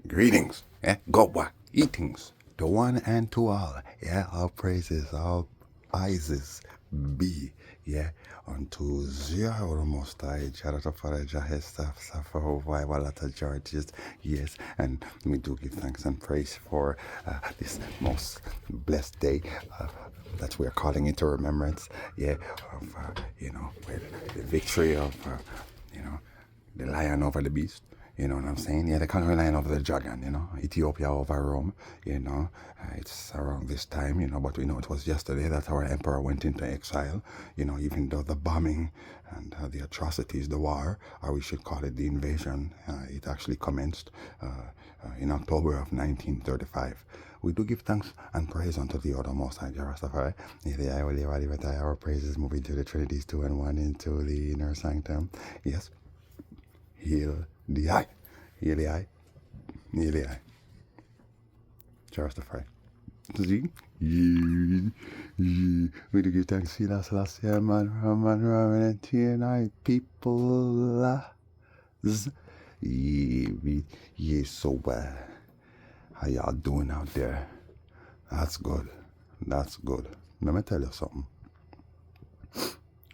Greetings, Goba, eatings, to one and to all, all praises, all praises be, unto Zia the Most High, Jarata Father, Jahis, Suffer, Walata, Georges, yes, and we do give thanks and praise for this most blessed day that we are calling into remembrance, of, the victory of, the lion over the beast. You know what I'm saying? Yeah, the conquering lion over the dragon, Ethiopia over Rome, it's around this time, but we know it was yesterday that our emperor went into exile, even though the bombing and the atrocities, the war, or we should call it the invasion, it actually commenced in October of 1935. We do give thanks and praise unto the other Most High, Rastafari. Our praises moving to the Trinities 2 and 1 into the inner sanctum. Yes, heal the eye. Heal the eye. Heal the eye. Rastafari. See? Yeah, yeah. We do give thanks to the last year, man, and TNI people. Yeah, so how y'all doing out there? That's good. That's good. Let me tell you something.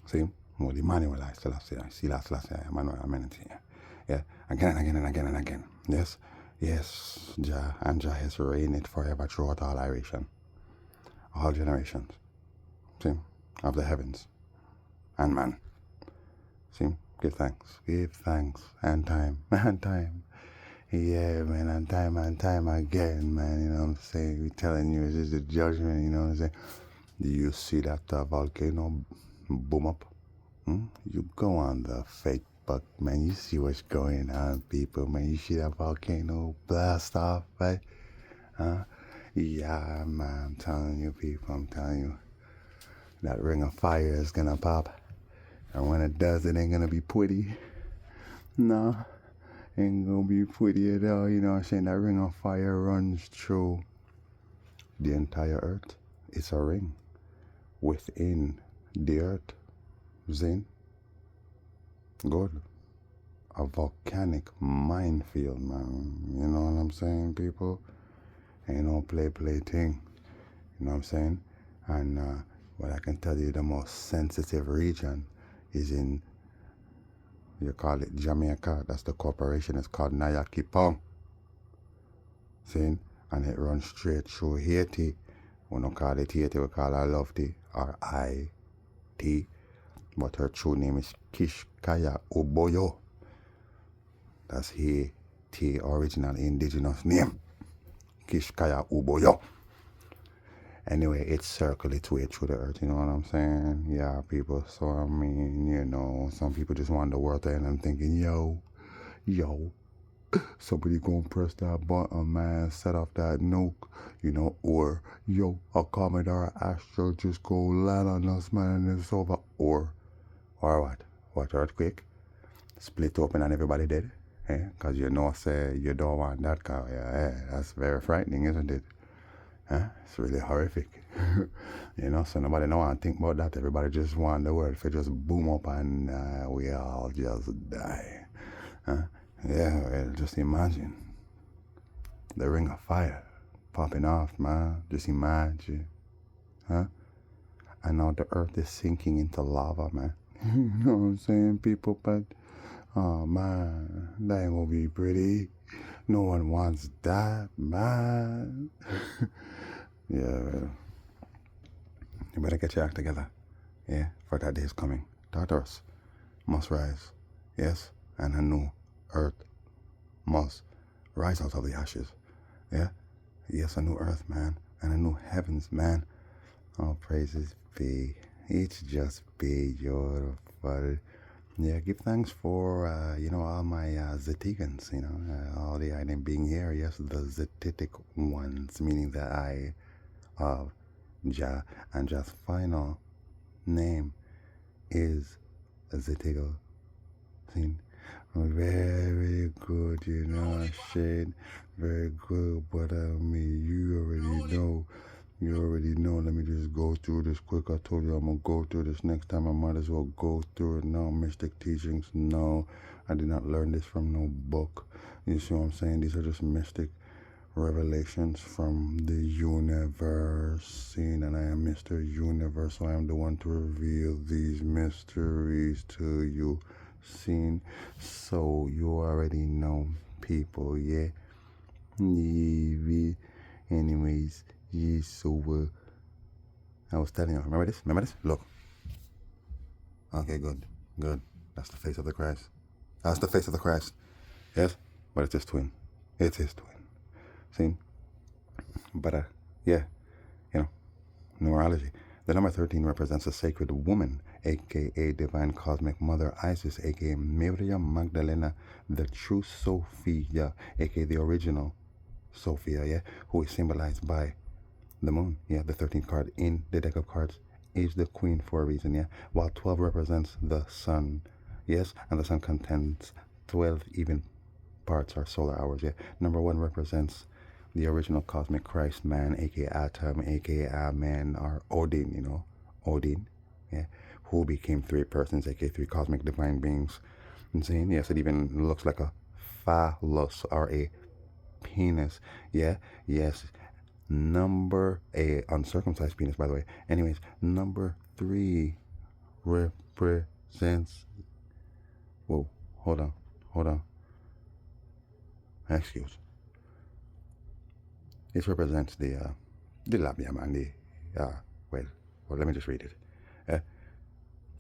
See? Well, Emmanuel, I still see last year, Emmanuel, I mean, yeah, again and again and again and again. Yes, yes, Jah and Jah has reigned forever throughout all iration, all generations. See, of the heavens and man. See, give thanks, and time, and time. Yeah, man, and time again, man. You know what I'm saying? We telling you, it's just a judgment. You know what I'm saying? Do you see that volcano boom up? You go on the Facebook, man. You see what's going on, people, man. You see that volcano blast off, right? Yeah, man. I'm telling you, people. I'm telling you, that ring of fire is gonna pop, and when it does, it ain't gonna be pretty. No, ain't gonna be pretty at all. You know what I'm saying? That ring of fire runs through the entire earth. It's a ring within the earth. Zin, good. A volcanic minefield, man. You know what I'm saying, people? Ain't no play thing. You know what I'm saying? And what I can tell you, the most sensitive region is in, you call it Jamaica. That's the corporation. It's called Nayakipong. See? And it runs straight through Haiti. We don't call it Haiti, we call her Lofty, or I-T. But her true name is Kishkaya Oboyo. That's Haiti original indigenous name. Kishkaya Uboyo. Anyway, it circled its way through the earth, you know what I'm saying? Yeah, people. So, I mean, some people just want the world to end and thinking, yo, somebody gonna press that button, man, set off that nuke, or, yo, a comet or astro just go land on us, man, and it's over. Or what? What, earthquake? Split open and everybody dead? Because say you don't want that car. That's very frightening, isn't it? It's really horrific. So nobody don't want to think about that. Everybody just want the world to just boom up and we all just die. Yeah, well, just imagine the ring of fire popping off, man. Just imagine. And now the earth is sinking into lava, man. You know what I'm saying, people? But, oh, man, that ain't gonna be pretty. No one wants that, man. Yeah, well, you better get your act together. Yeah, for that day is coming. Tartarus must rise. Yes, and a new earth must rise out of the ashes. Yeah, yes, a new earth, man, and a new heavens, man. All praises be. It's just be your Father. Yeah, give thanks for, all my Zetigans, all the items being here. Yes, the Zetitic ones, meaning the eye of Jah, and Jah's final name is Zetigal. See? Very good, shade. Very good, but you already know. You already know. Let me just go through this quick. I told you I'm going to go through this next time. I might as well go through it now. Mystic teachings, no. I did not learn this from no book. You see what I'm saying? These are just mystic revelations from the universe. Seen, and I am Mr. Universe, so I am the one to reveal these mysteries to you. Seen, so you already know, people, yeah. Anyways, yeah, so I was telling you, remember this? Remember this? Look. Okay, good, good. That's the face of the Christ. That's the face of the Christ. Yes, but it's his twin. It's his twin. See? But yeah, you know, numerology. The number 13 represents a sacred woman, aka divine cosmic mother Isis, aka Miriam Magdalena, the true Sophia, aka the original Sophia, yeah, who is symbolized by the moon, yeah, the 13th card in the deck of cards is the queen for a reason, yeah, while 12 represents the sun, yes, and the sun contains 12 even parts or solar hours, yeah. Number 1 represents the original cosmic Christ man, aka Atom, aka man, or Odin, you know, Odin, yeah, who became 3 persons, aka 3 cosmic divine beings. I'm saying, yes, it even looks like a phallus or a penis, yeah, yes. Number a uncircumcised penis, by the way. Anyways, number 3 represents. Whoa, hold on. Excuse. It represents the labia and the well, let me just read it.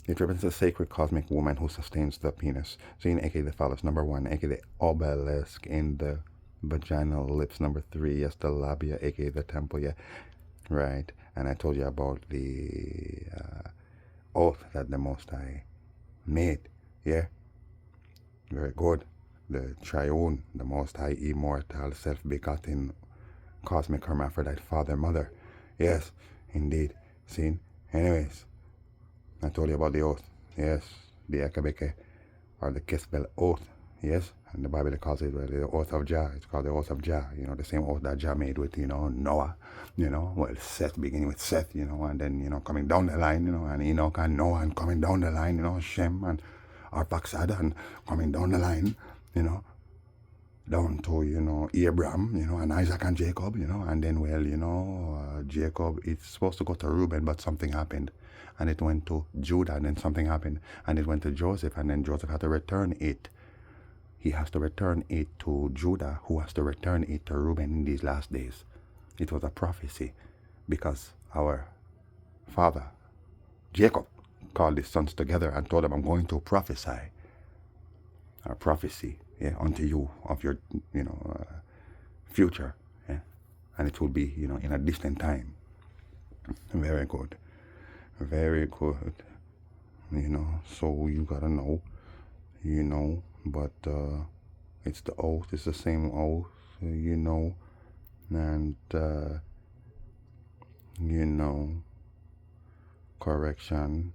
It represents a sacred cosmic woman who sustains the penis. Seen, aka the phallus. Number 1, aka the obelisk in the vaginal lips. Number 3, yes, the labia, aka the temple, yeah, right. And I told you about the oath that the Most High made, yeah, very good. The triune, the Most High, immortal, self-begotten, cosmic hermaphrodite, father, mother, yes, indeed. Seen. Anyways, I told you about the oath, yes, the Ekabeke, or the Kisbel oath, yes, and the Bible calls it the oath of Jah. It's called the oath of Jah, you know, the same oath that Jah made with, you know, Noah, you know, well, Seth, beginning with Seth, you know, and then, you know, coming down the line, you know, and Enoch and Noah, and coming down the line, you know, Shem and Arphaxad, and coming down the line, you know, down to, you know, Abraham, you know, and Isaac and Jacob, you know, and then, well, you know, Jacob, it's supposed to go to Reuben, but something happened, and it went to Judah, and then something happened, and it went to Joseph, and then Joseph had to return it. He has to return it to Judah, who has to return it to Reuben in these last days. It was a prophecy, because our father, Jacob, called his sons together and told them, I'm going to prophesy, a prophecy, yeah, unto you of your, you know, future, yeah, and it will be, you know, in a distant time. Very good, very good, you know, so you gotta know, you know, but it's the oath, it's the same oath, you know, and you know, correction.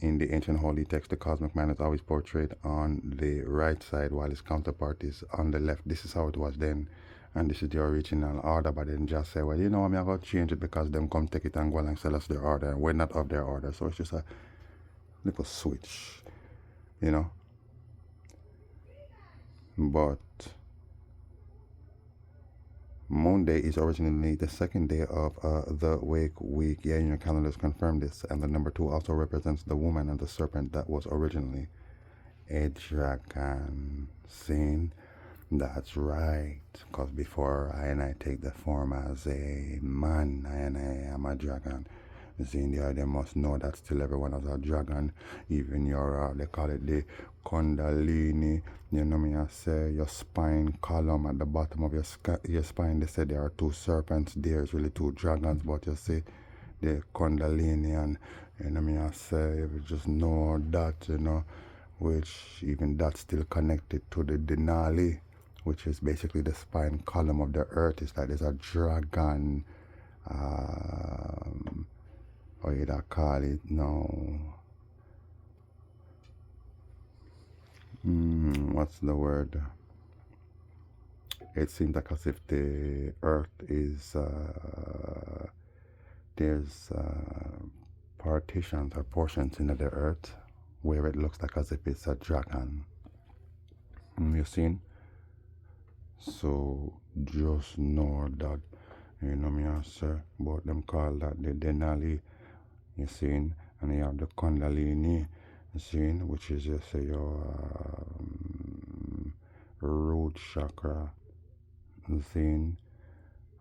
In the ancient holy text, the cosmic man is always portrayed on the right side while his counterpart is on the left. This is how it was then, and this is the original order, but then just say, well, you know, I'm going to change it because them come take it and go and sell us their order, and we're not of their order, so it's just a little switch, you know. But Monday is originally the second day of the wake week. Yeah, your calendars confirm this. And the number 2 also represents the woman and the serpent that was originally a dragon. Seen? That's right. Because before I take the form as a man, I am a dragon. See, they must know that still everyone is a dragon. Even your, they call it the Kundalini. You know me, I say your spine column at the bottom of your spine. They say there are 2 serpents. There's really 2 dragons, but you see the Kundalini, and you know me, I say if you just know that, you know, which even that's still connected to the Denali, which is basically the spine column of the earth. It's like there's a dragon. Or you that call it no. What's the word? It seems like as if the earth is there's partitions or portions in the earth where it looks like as if it's a dragon. You seen? So just know that, you know me, I say, but them call that the Denali, you seen? And you have the Kundalini, you seen? Which is, you say, your root chakra, you seen?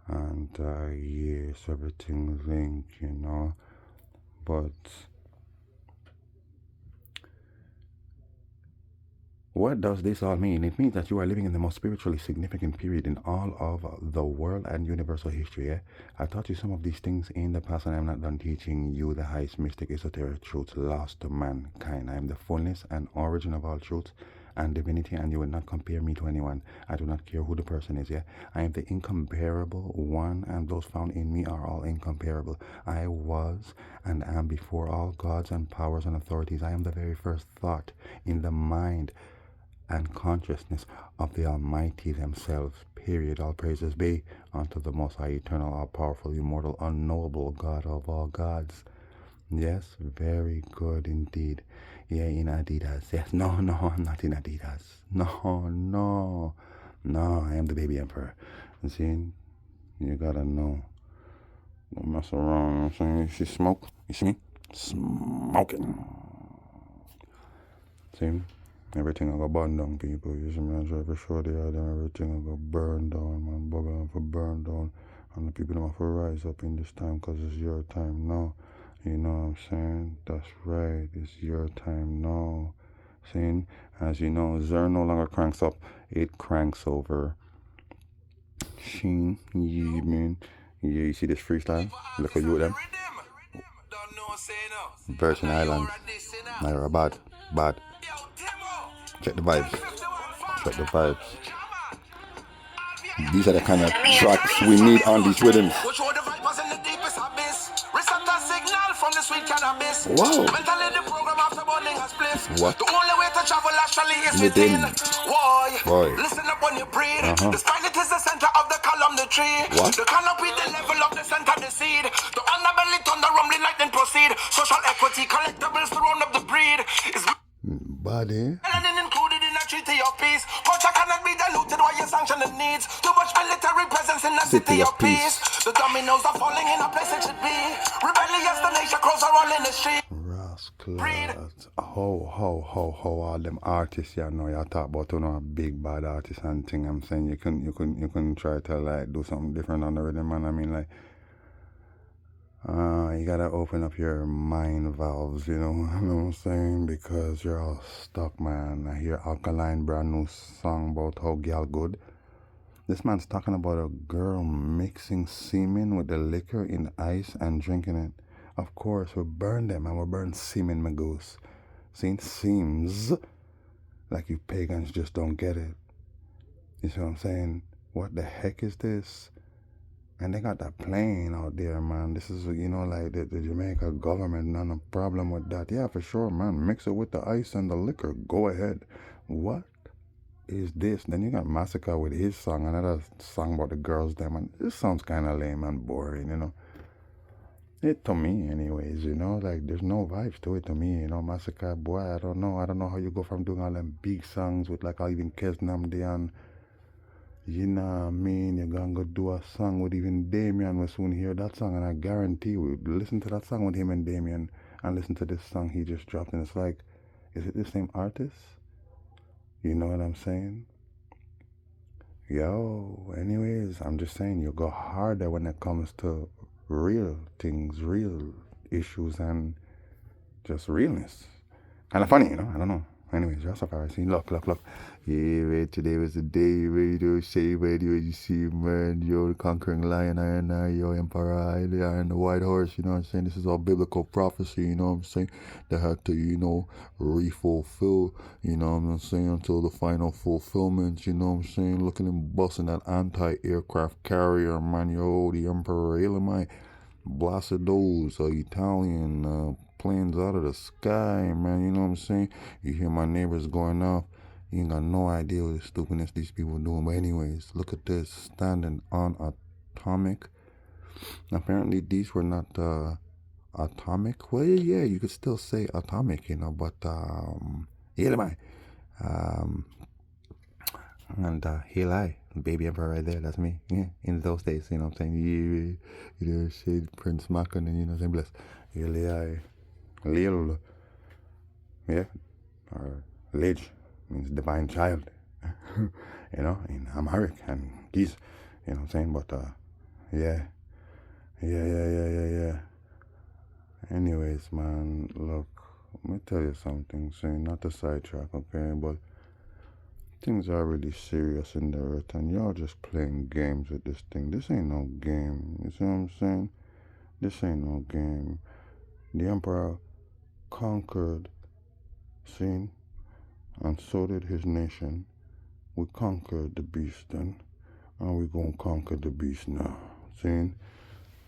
And yes, everything linked, you know. But what does this all mean? It means that you are living in the most spiritually significant period in all of the world and universal history. Eh? I taught you some of these things in the past, and I'm not done teaching you the highest mystic esoteric truths lost to mankind. I am the fullness and origin of all truths and divinity, and you will not compare me to anyone. I do not care who the person is. Yeah, I am the incomparable one, and those found in me are all incomparable. I was and am before all gods and powers and authorities. I am the very first thought in the mind and consciousness of the Almighty themselves. Period. All praises be unto the Most High, eternal, all-powerful, immortal, unknowable God of all gods. Yes, very good indeed. Yeah, in Adidas. Yes, no, I'm not in Adidas. No, I am the baby emperor. You see, you gotta know. Don't mess around, you know what I'm saying? You see smoke? You see me? Smoking. See? Everything I go burn down, people. You see me? I try for sure they are them. Everything I go burn down, man. Bubble for burn down. And the people have to rise up in this time because it's your time now. You know what I'm saying? That's right. It's your time now. Saying, as you know, Zer no longer cranks up. It cranks over. Sheen, yeah, man. Yeah, you see this freestyle? Look at you with them. Virgin Islands. Naira, bad. Check the vibes. These are the kind of tracks we need on these rhythms. Wow. What? The only way to travel actually is within. Boy. Listen up when you breathe. The spine is the center of the column, the tree. What? The canopy, the level of the center, the seed. The underbelly, thunder, rumbling, lightning proceed. Social equity, collectibles to round up the breed. Body. Included in a treaty of peace. Culture cannot be diluted while you sanction the needs. Too much military presence in a city of peace. The dominoes are falling in a place it should be. Rebellious, the nation crows are all in the street. Rascals. Ho, all them artists, you know, you talk about, you know, a big bad artist and thing. I'm saying you couldn't try to like do something different on the rhythm, man. I mean, like, you gotta open up your mind valves, you know what I'm saying? Because you're all stuck, man. I hear Alkaline brand new song about how girl good. This man's talking about a girl mixing semen with the liquor in ice and drinking it. Of course, we burn them and we burn semen, my goose. See, seems like you pagans just don't get it. You see what I'm saying? What the heck is this? And they got that plane out there, man. This is, you know, like the Jamaica government, not a problem with that. Yeah, for sure, man. Mix it with the ice and the liquor. Go ahead. What is this? Then you got Massacre with his song, another song about the girls, them. And this sounds kind of lame and boring, you know. It to me, anyways, you know, like there's no vibes to it to me, you know. Massacre, boy, I don't know how you go from doing all them big songs with like even Kes Namdi and, you know what I mean, you're gonna go do a song with even Damien. We'll soon hear that song, and I guarantee we'll listen to that song with him and Damien and listen to this song he just dropped, and it's like, is it the same artist? You know what I'm saying? Yo, anyways, I'm just saying you go harder when it comes to real things, real issues, and just realness. Kind of funny, you know? I don't know. Anyways, Rastafari, see, look. Yeah, man, today was the day, radio, say, radio, you see, man, yo, the conquering lion, yo, emperor, and the white horse, you know what I'm saying? This is all biblical prophecy, you know what I'm saying? They had to, you know, re-fulfill, you know what I'm saying, until the final fulfillment, you know what I'm saying? Looking and busting that anti-aircraft carrier, man, yo, the emperor, Elamite, blasted those Italian planes out of the sky, man, you know what I'm saying? You hear my neighbors going off. You ain't got no idea what the stupidness these people are doing. But anyways, look at this. Standing on atomic. Apparently these were not atomic. Well, yeah, you could still say atomic, you know, but yeah, And Hail I, baby emperor right there, that's me. Yeah, in those days, you know what I'm saying? Yeah, you know, shade Prince Macan, and you know what I'm saying? Bless. Hail I, Lil, yeah, or Lidge means divine child, you know, in Amharic and Giz, you know what I'm saying? But yeah, yeah. Anyways, man, look, let me tell you something, saying not to sidetrack, okay, but things are really serious in the earth, and y'all just playing games with this thing. This ain't no game, you see what I'm saying? This ain't no game. The emperor conquered, seen, and so did his nation. We conquered the beast then, and we gonna conquer the beast now, seen?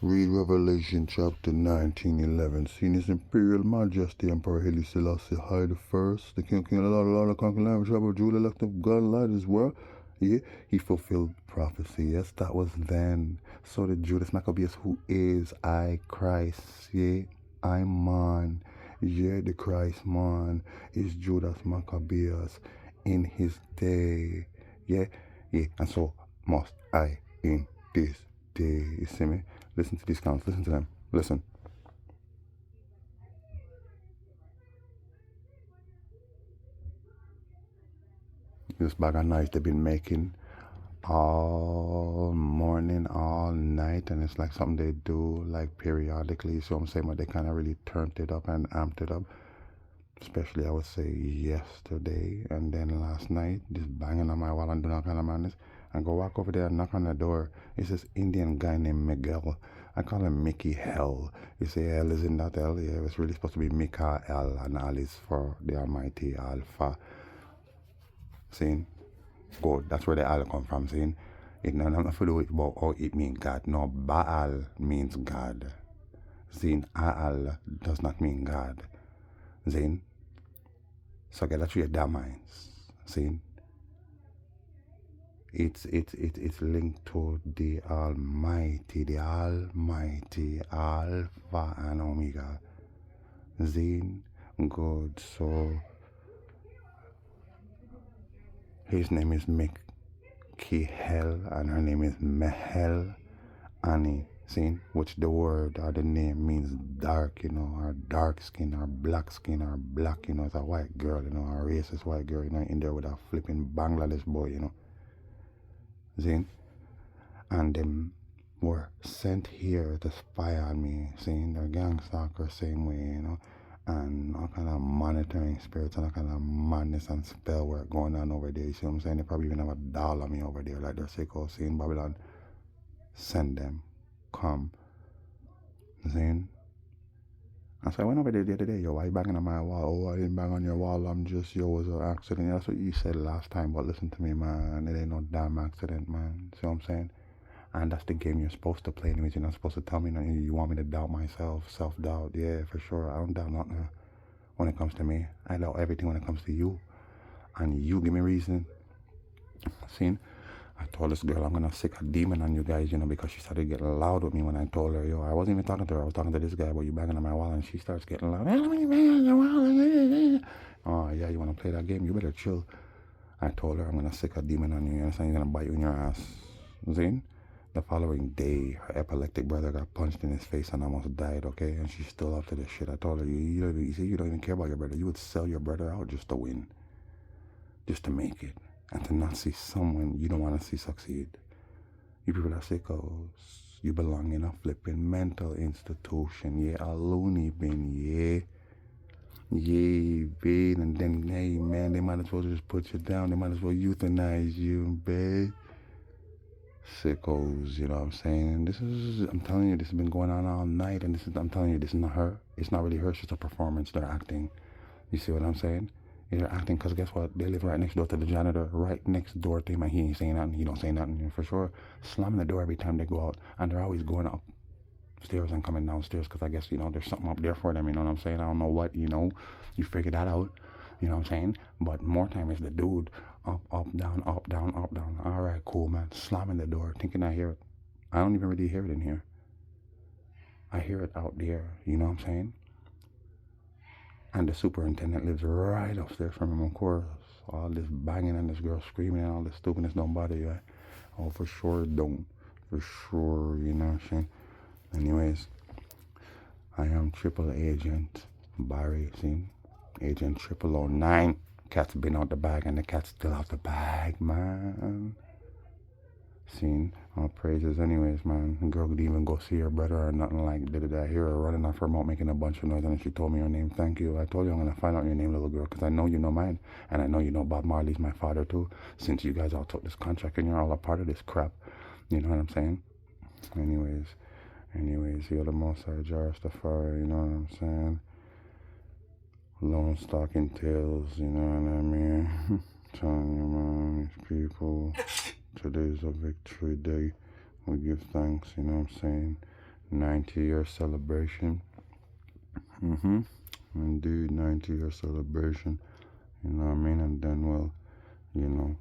Read Revelation chapter 19:11. Seen His Imperial Majesty Emperor Haile Selassie I the First, the King of the Lord of conquering Lamb, tribe of Judah, elect of God, light as well. Yeah, he fulfilled prophecy. Yes, that was then. So did Judas Maccabeus, who is I Christ. Yeah, I'm man. Yeah, the Christ man is Judas Maccabeus in his day. Yeah, and so must I in this day. You see me? Listen to these counts. Listen to them. Listen. This bag of noise they've been making all morning, all night, and it's like something they do like periodically. So I'm saying, but they kind of really turned it up and amped it up. Especially, I would say yesterday and then last night, just banging on my wall and doing all kind of madness. And go walk over there and knock on the door. It's this Indian guy named Miguel. I call him Mickey Hell. You say Hell is in that L? Yeah, it's really supposed to be Mikael, and Al is for the Almighty Alpha. Seeing? Good. That's where the Al come from. Seeing? It not nothing to do with about how it means God. No, Baal means God. Seeing? Al does not mean God. Seeing? So get that through your damn minds. See? It's linked to the Almighty Alpha and Omega. Zine, good. So his name is Mikihel and her name is Mehel Ani. See, which the word or the name means dark, you know, or dark skin or black, you know, it's a white girl, you know, a racist white girl, you know, in there with a flipping Bangladesh boy, you know. See? And them were sent here to spy on me, seeing their gang stalker same way, you know, and all kind of monitoring spirits and all kind of madness and spell work going on over there. You see what I'm saying? They probably even have a doll on me over there, like they're sicko, seeing Babylon. Send them. Come. Saying? And so I went over there the other day, yo, why you banging on my wall? Oh, I didn't bang on your wall, I'm just, yo, it was an accident. Yeah, that's what you said last time, but listen to me, man, it ain't no damn accident, man. See what I'm saying? And that's the game you're supposed to play anyways. You're not supposed to tell me nothing. You want me to doubt myself, self-doubt. Yeah, for sure. I don't doubt nothing when it comes to me. I doubt everything when it comes to you. And you give me reason. See? I told this girl I'm gonna sick a demon on you guys, you know, because she started getting loud with me when I told her, yo, I wasn't even talking to her, I was talking to this guy, but you banging on my wall, and she starts getting loud. Oh yeah, you wanna play that game? You better chill. I told her I'm gonna sick a demon on you, you understand? He's gonna bite you in your ass. See? The following day, her epileptic brother got punched in his face and almost died, okay? And she's still up to this shit. I told her, you don't even care about your brother. You would sell your brother out just to win, just to make it, and to not see someone you don't want to see succeed. You people are sickos. You belong in a flipping mental institution. Yeah, a loony bin, yeah. Yeah, babe. And then, hey, man, they might as well just put you down. They might as well euthanize you, babe. Sickos, you know what I'm saying? I'm telling you, this has been going on all night, and I'm telling you, this is not her. It's not really her, it's just a performance. They're acting. You see what I'm saying? They're acting because guess what? They live right next door to the janitor, right next door to him, and he ain't saying nothing. He don't say nothing, for sure. Slamming the door every time they go out, and they're always going upstairs and coming downstairs because I guess, you know, there's something up there for them, you know what I'm saying? I don't know what, you know. You figure that out. You know what I'm saying? But more time is the dude up, down, up, down, up, down. All right, cool, man. Slamming the door, thinking I hear it. I don't even really hear it in here. I hear it out there. You know what I'm saying? And the superintendent lives right upstairs from him, of course. all this banging and this girl screaming and all this stupidness don't bother you, eh? Oh, for sure it don't. For sure, you know what I'm saying? Anyways, I am Triple Agent Barry, see? Agent 009. Cat's been out the bag and the cat's still out the bag, man. Seen all praises anyways, man. The girl could even go see her brother or nothing like did I hear her running off her mouth making a bunch of noise and she told me her name. Thank you. I told you I'm gonna find out your name, little girl, because I know you know mine. And I know you know Bob Marley's my father too. Since you guys all took this contract and you're all a part of this crap. You know what I'm saying? Anyways, you're the most I jar Rastafari, you know what I'm saying? Lone stalking tales, you know what I mean? Telling you, man, these people. Today's a victory day. We give thanks, you know what I'm saying? 90-year celebration. Indeed, 90-year celebration. You know what I mean? And then, well, you know,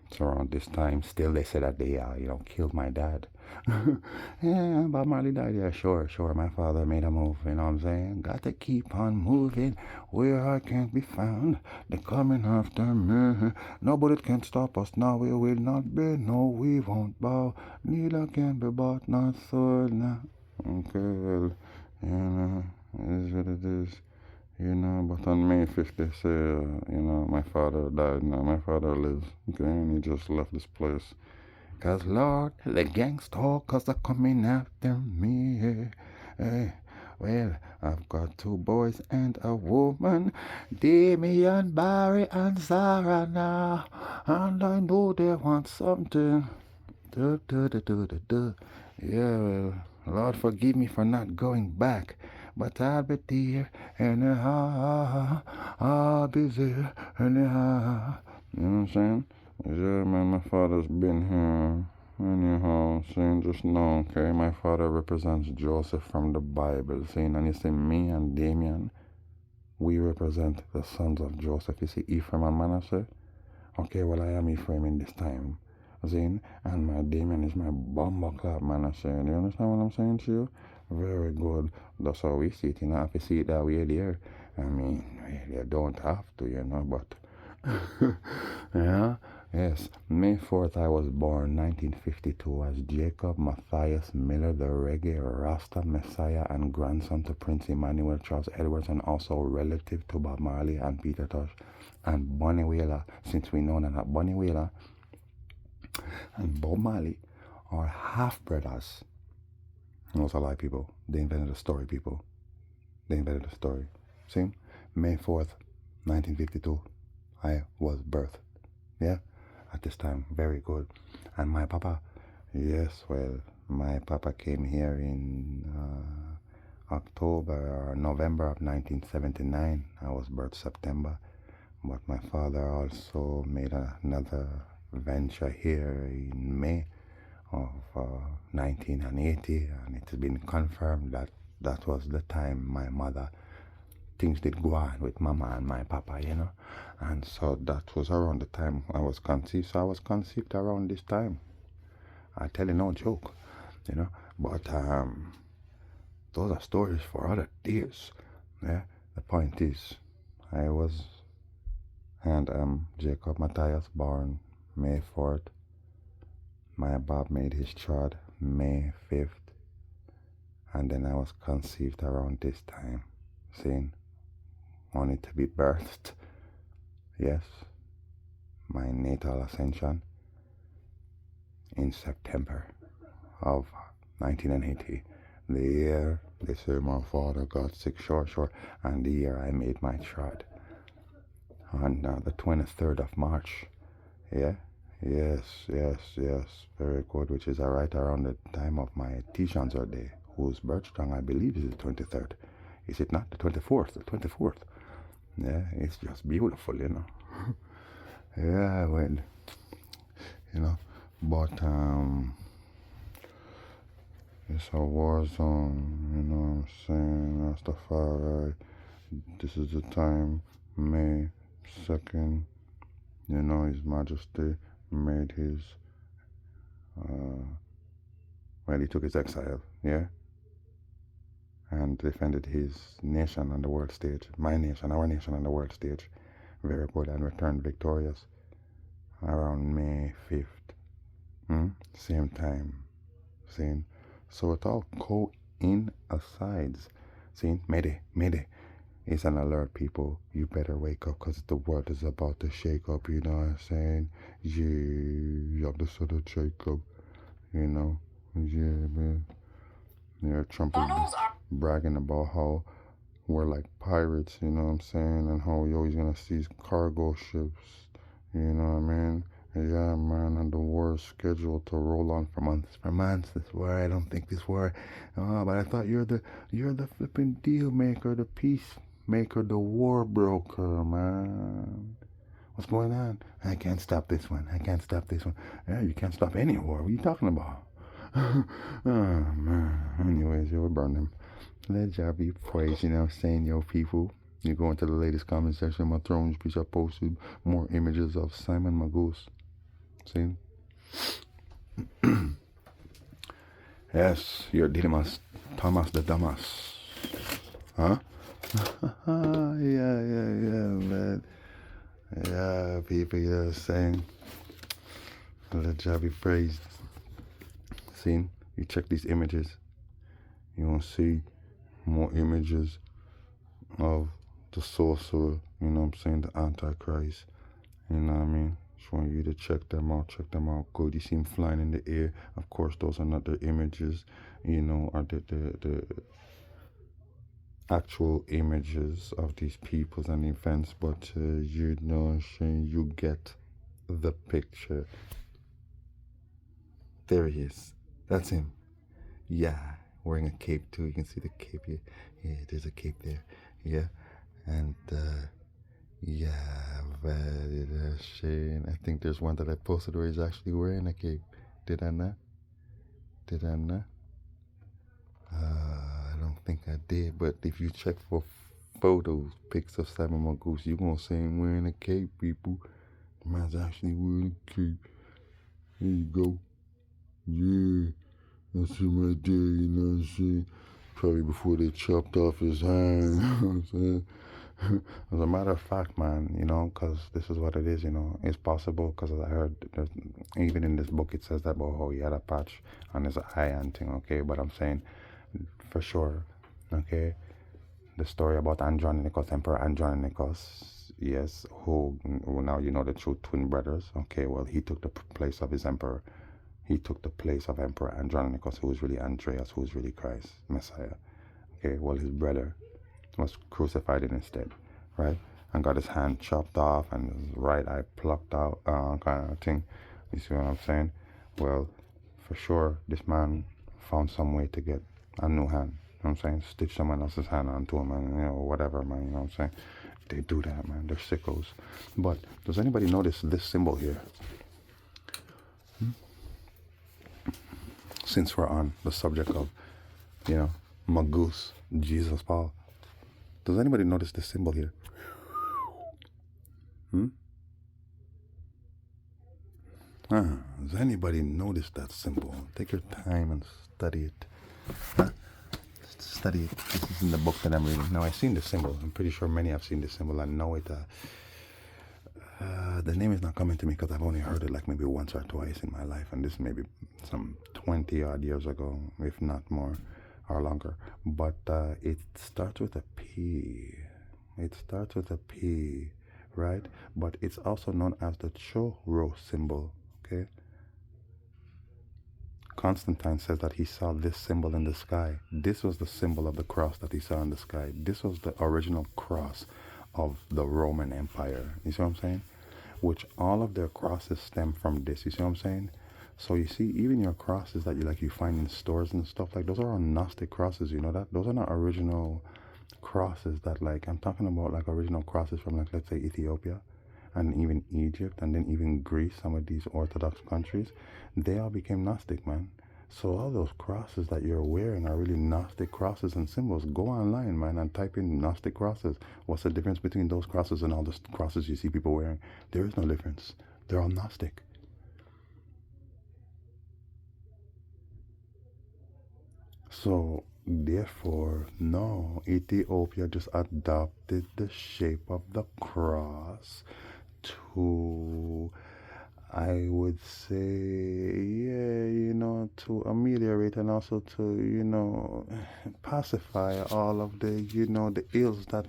it's around this time. Still, they say that they, killed my dad. Yeah, Bob Marley died. Yeah, sure. My father made a move, you know what I'm saying? Got to keep on moving where I can't be found. They're coming after me. No bullet can stop us now. We will not bend. No, we won't bow. Neither can be bought, not sold now. Okay, well, you know, it is what it is. You know, but on May 5th, they say, my father died. Now, my father lives. Okay, and he just left this place. 'Cause Lord, the gangstalkers are coming after me. Well, I've got 2 boys and a woman, Damian, Barry, and Zara now. And I know they want something. Yeah, well, Lord, forgive me for not going back. But I'll be there anyhow. I'll be there anyhow. You know what I'm saying? Yeah, man, my father's been here. Anyhow, saying just now, okay, my father represents Joseph from the Bible, saying, and you see me and Damien, we represent the sons of Joseph. You see Ephraim and Manasseh? Okay, well, I am Ephraim in this time. Saying, and my Damien is my bomber clap Manasseh. Do you understand what I'm saying to you? Very good. That's how we see it. You know, if you see it that way there, I mean, you don't have to, you know, but yeah. Yes, May 4th I was born, 1952, as Jacob Matthias Miller, the reggae Rasta Messiah and grandson to Prince Emmanuel Charles Edwards, and also relative to Bob Marley and Peter Tosh and Bunny Wailer, since we know that Bunny Wailer and Bob Marley are half brothers. And also a lot of people, they invented a story, people. They invented a story. See, May 4th, 1952, I was birthed. Yeah? At this time, very good. And my papa, yes, well, my papa came here in October or November of 1979. I was birthed September. But my father also made another venture here in May of 1980, and it has been confirmed that that was the time my mother, things did go on with mama and my papa, you know. And so that was around the time I was conceived. So I was conceived around this time. I tell you no joke, you know. But those are stories for other days. Yeah. The point is, I was and Jacob Matthias born May 4th. My Bob made his child May 5th. And then I was conceived around this time. Seeing, only to be birthed. Yes, my natal ascension in September of 1980. The year they say my father got sick, sure, and the year I made my child. On the 23rd of March. Yeah, yes, very good, which is right around the time of my Tishan's day, whose birthday I believe is the 23rd. Is it not? The 24th, the 24th. Yeah, it's just beautiful, you know. Yeah, well, you know, but it's a war zone, you know what I'm saying? Rastafari, this is the time, May 2nd, you know, His Majesty made his, well, he took his exile, yeah, and defended his nation on the world stage, my nation, our nation on the world stage. very good, and returned victorious around May 5th. Same time. See? So it all coincides. See? Mayday, mayday. It's an alert, people. You better wake up because the world is about to shake up, you know what I'm saying? Yeah, you have to sort of shake up, you know? Yeah, man. Yeah, Trump is bragging about how we're like pirates, you know what I'm saying? And how we always gonna seize cargo ships, you know what I mean? Yeah, man, and the war is scheduled to roll on for months. For months, this war, I don't think this war. Oh, but I thought you're the flipping deal maker, the peacemaker, the war broker, man. What's going on? I can't stop this one. I can't stop this one. Yeah, you can't stop any war. What are you talking about? Oh, man. Anyways, you'll burn them. Let y'all be praised, you know what I'm saying, yo, people. You go into the latest comment section of my Thrones piece. I posted more images of Simon Magus. See? Yes, you're Didymus Thomas the Damas. Huh? Yeah, man. Yeah, people, you know what I'm saying? Let y'all be praised. See? You check these images. You won't see more images of the sorcerer, you know what I'm saying, the Antichrist, you know what I mean? Just want you to check them out good. You see him flying in the air. Of course, those are not the images, you know, are the actual images of these peoples and events, but you know what I'm saying, you get the picture. There he is. That's him. Yeah, wearing a cape too. You can see the cape here. Yeah, there's a cape there. Yeah, and yeah, very shame. I think there's one that I posted where he's actually wearing a cape. Did I not? Did I not? I don't think I did. But if you check for photos, pics of Simon Mongoose, you're gonna see him wearing a cape, people. The man's actually wearing a cape. There you go. Yeah, that's him right there. You know what I'm saying? Probably before they chopped off his hand. You know what I'm saying? As a matter of fact, man, you know, because this is what it is, you know, it's possible, because I heard, even in this book, it says that about how he had a patch on his eye and thing, okay, but I'm saying, for sure, okay, the story about Andronicus, Emperor Andronicus, yes, who now you know the true twin brothers, okay, well, he took the place of his emperor. He took the place of Emperor Andronicus, who was really Andreas, who was really Christ, Messiah, okay, well, his brother was crucified instead, right? And got his hand chopped off and his right eye plucked out, kind of thing. You see what I'm saying? Well, for sure, this man found some way to get a new hand. You know what I'm saying? Stitch someone else's hand onto him and, you know, whatever, man. You know what I'm saying? They do that, man. They're sickos. But does anybody notice this symbol here? Since we're on the subject of, you know, Magus, Jesus Paul. Does anybody notice this symbol here? Does anybody notice that symbol? Take your time and study it. Study it. This is in the book that I'm reading. Now, I've seen the symbol. I'm pretty sure many have seen the symbol. I know it. The name is not coming to me because I've only heard it like maybe once or twice in my life. And this may be some 20 odd years ago, if not more or longer. But it starts with a P. It starts with a P, right? But it's also known as the Choro symbol, okay? Constantine says that he saw this symbol in the sky. This was the symbol of the cross that he saw in the sky. This was the original cross of the Roman Empire. You see what I'm saying? Which all of their crosses stem from this. You see what I'm saying? So you see, even your crosses that you find in stores and stuff, like those are all Gnostic crosses, you know that? Those are not original crosses that, like, I'm talking about like original crosses from, like, let's say Ethiopia and even Egypt and then even Greece, some of these Orthodox countries. They all became Gnostic, man. So all those crosses that you're wearing are really Gnostic crosses and symbols. Go online, man, and type in Gnostic crosses. What's the difference between those crosses and all the crosses you see people wearing? There is no difference. They're all Gnostic. So Therefore, no, Ethiopia just adopted the shape of the cross to, I would say, yeah, to ameliorate and also to, pacify all of the, the ills that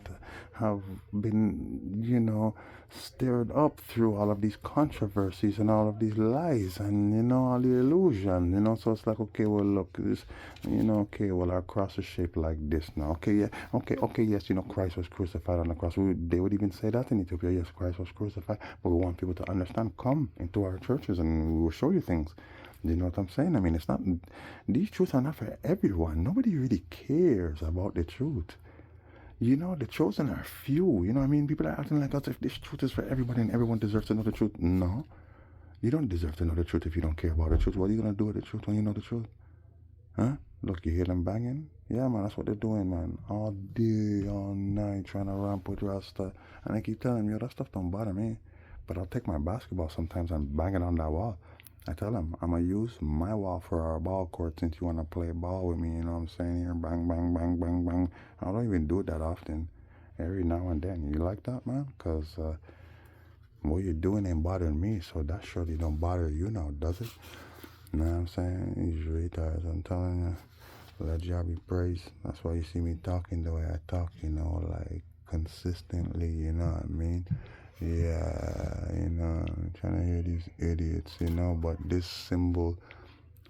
have been, stirred up through all of these controversies and all of these lies and, all the illusion, so it's like, okay, well, look, this, okay, well, our cross is shaped like this now. Okay, yeah, okay, yes, Christ was crucified on the cross. They would even say that in Ethiopia, yes, Christ was crucified, but we want people to understand, come into our churches and we will show you things. You know what I'm saying? I mean, it's not, these truths are not for everyone. Nobody really cares about the truth. The chosen are few. You know what I mean? People are acting like as if this truth is for everybody and everyone deserves to know the truth. No. You don't deserve to know the truth if you don't care about the truth. What are you going to do with the truth when you know the truth? Huh? Look, you hear them banging? Yeah, man, that's what they're doing, man. All day, all night, trying to ramp with Rasta. And I keep telling them, yo, that stuff don't bother me. But I'll take my basketball sometimes and bang it on that wall. I tell them, I'm going to use my wall for our ball court since you want to play ball with me, you know what I'm saying? Here, bang, bang, bang, bang, bang. I don't even do it that often. Every now and then. You like that, man? Because what you're doing ain't bothering me, so that surely don't bother you now, does it? You know what I'm saying? These retards, I'm telling you, let y'all be praised. That's why you see me talking the way I talk, like consistently, you know what I mean? Yeah, I'm trying to hear these idiots, but this symbol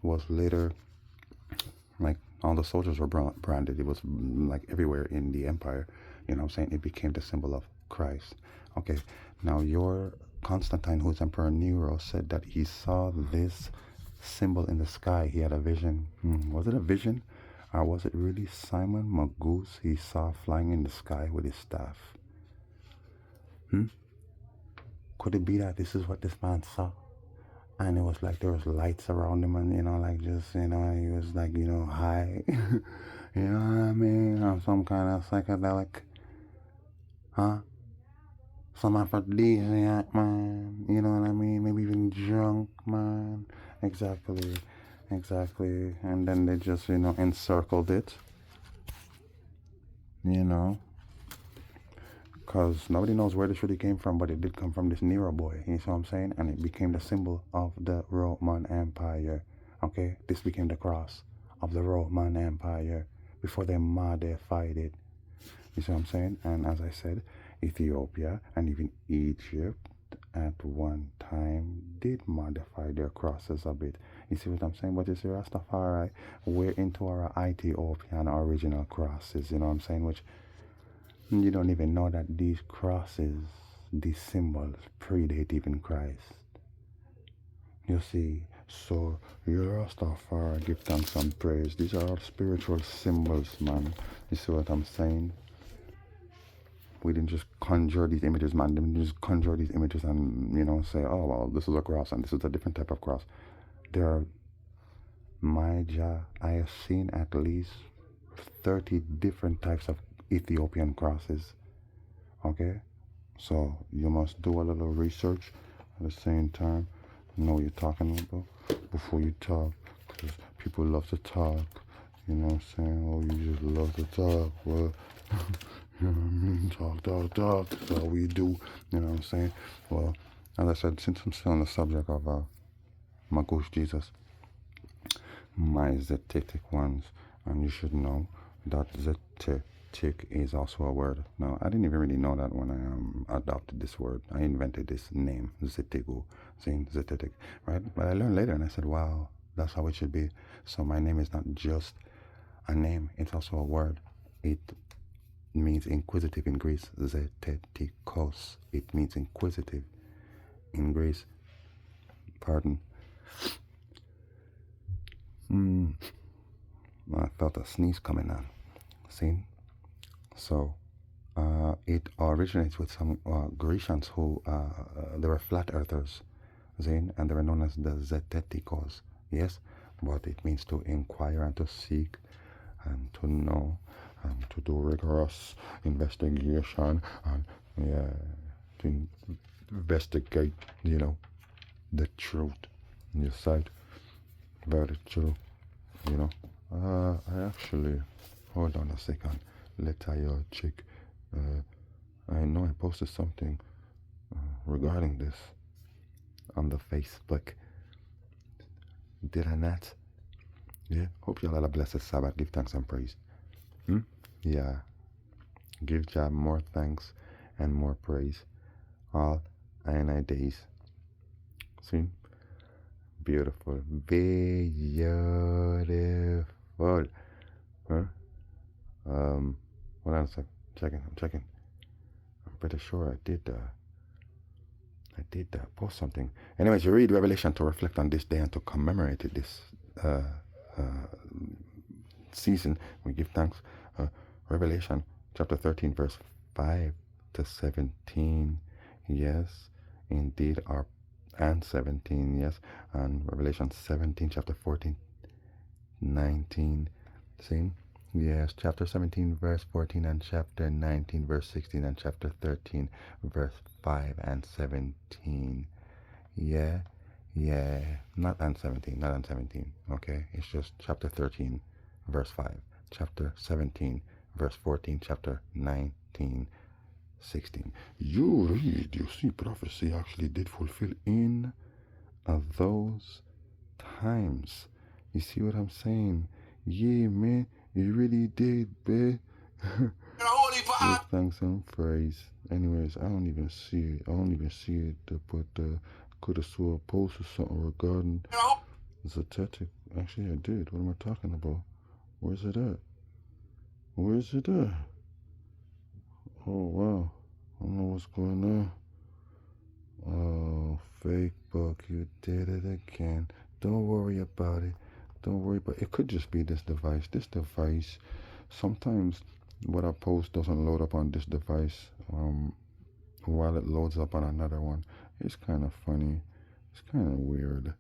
was later, like, all the soldiers were branded. It was like everywhere in the empire, you know what I'm saying? It became the symbol of Christ. Okay, now your Constantine, who's Emperor Nero, said that he saw this symbol in the sky. He had a vision. Was it a vision? Or was it really Simon Magus he saw flying in the sky with his staff? Could it be that this is what this man saw? And it was like there was lights around him and, like just, he was like, high. You know what I mean? Or some kind of psychedelic. Huh? Some aphrodisiac, man. You know what I mean? Maybe even drunk, man. Exactly. And then they just, encircled it. Because nobody knows where this really came from, but it did come from this Nero boy. You see what I'm saying? And it became the symbol of the Roman Empire. Okay? This became the cross of the Roman Empire before they modified it. You see what I'm saying? And as I said, Ethiopia and even Egypt at one time did modify their crosses a bit. You see what I'm saying? But you see, Rastafari, we're into our Ethiopian original crosses, you know what I'm saying? Which you don't even know that these crosses, these symbols, predate even Christ. You see, so you're Rastafari, give thanks and praise. These are all spiritual symbols, man. You see what I'm saying? We didn't just conjure these images, man. We didn't just conjure these images and, say, oh, well, this is a cross and this is a different type of cross. There are, I have seen at least 30 different types of Ethiopian crosses. Okay? So you must do a little research at the same time. Know what you're talking about before you talk. Because people love to talk. You know what I'm saying? Oh, you just love to talk. Well, you know what I mean? Talk. That's all we do. You know what I'm saying? Well, as I said, since I'm still on the subject of Magush Jesus, my Zetetic ones, and you should know that Zetetic is also a word. Now, I didn't even really know that when I adopted this word. I invented this name, Zetego, saying Zetetic, right? But I learned later and I said, wow, that's how it should be. So my name is not just a name, it's also a word. It means inquisitive in Greece, Zetetikos. It means inquisitive in Greece. Pardon. I felt a sneeze coming on. See? So, it originates with some Grecians who, they were flat earthers, and they were known as the Zetetikos, yes? But it means to inquire and to seek and to know and to do rigorous investigation and, to investigate, the truth. You said very true, I actually, hold on a second. Let I check. I know I posted something regarding this on the Facebook. Did I not? Yeah. Hope y'all had a blessed Sabbath. Give thanks and praise. Yeah. Give Jah more thanks and more praise. All I days. See? Beautiful. Beautiful. Huh? Hold on a sec. I'm checking. I'm pretty sure I did post something. Anyways, you read Revelation to reflect on this day and to commemorate it this season. We give thanks. Revelation chapter 13, verse 5 to 17. Yes, indeed, and 17, yes. And Revelation 17, chapter 14, 19. See? Yes, chapter 17, verse 14, and chapter 19, verse 16, and chapter 13, verse 5 and 17. Yeah, not and 17, okay? It's just chapter 13, verse 5, chapter 17, verse 14, chapter 19, 16. You read, you see, prophecy actually did fulfill in those times. You see what I'm saying? Yeah, man, it really did, babe. Give thanks and praise. Anyways, I don't even see it. But could have saw a post or something regarding Zetetic. Actually, I did. What am I talking about? Where's it at? Oh, wow. I don't know what's going on. Oh, fake book, you did it again. Don't worry about it. It could just be this device. Sometimes what I post doesn't load up on this device while it loads up on another one. It's kind of funny. It's kind of weird.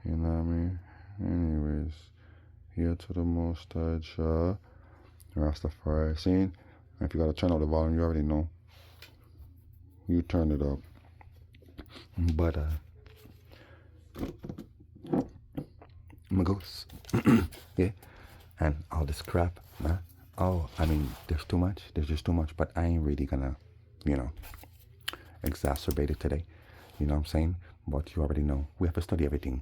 You know what I mean? Anyways, here to the Most High Jah, Rastafari. Scene. If you gotta turn up the volume, you already know. You turn it up. But my ghost. Yeah. And all this crap, huh? Oh, I mean, there's too much. There's just too much. But I ain't really gonna, exacerbate it today. You know what I'm saying? But you already know. We have to study everything.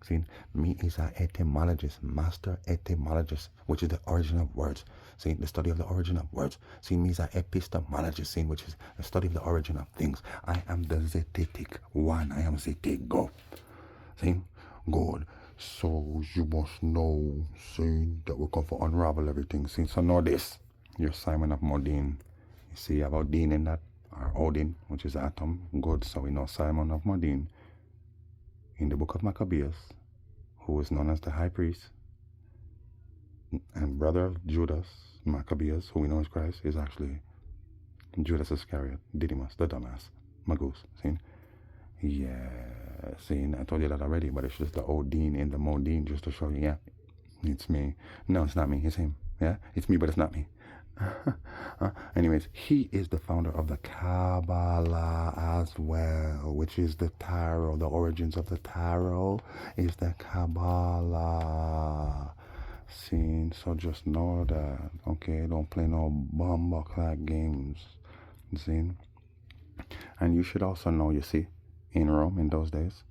See, me is an etymologist, master etymologist, which is the origin of words. See, the study of the origin of words. See, me is an epistemologist, see, which is the study of the origin of things. I am the zetetic one. I am zetego. See, good. So you must know, see, that we come to unravel everything. See, so know this. You're Simon of Modine. You see about Dean in that, or Odin, which is atom. Good. So we know Simon of Modine. In the book of Maccabees, who is known as the high priest and brother of Judas, Maccabees, who we know is Christ, is actually Judas Iscariot, Didymus, the dumbass, Magus. See? Yeah, see, I told you that already, but it's just the Odin in the Modine just to show you, yeah, it's me. No, it's not me, it's him. Yeah, it's me, but it's not me. Anyways, he is the founder of the Kabbalah as well, which is the tarot. The origins of the tarot is the Kabbalah. See, so just know that, okay? Don't play no bumbuck-like games. See? And you should also know, you see, in Rome in those days,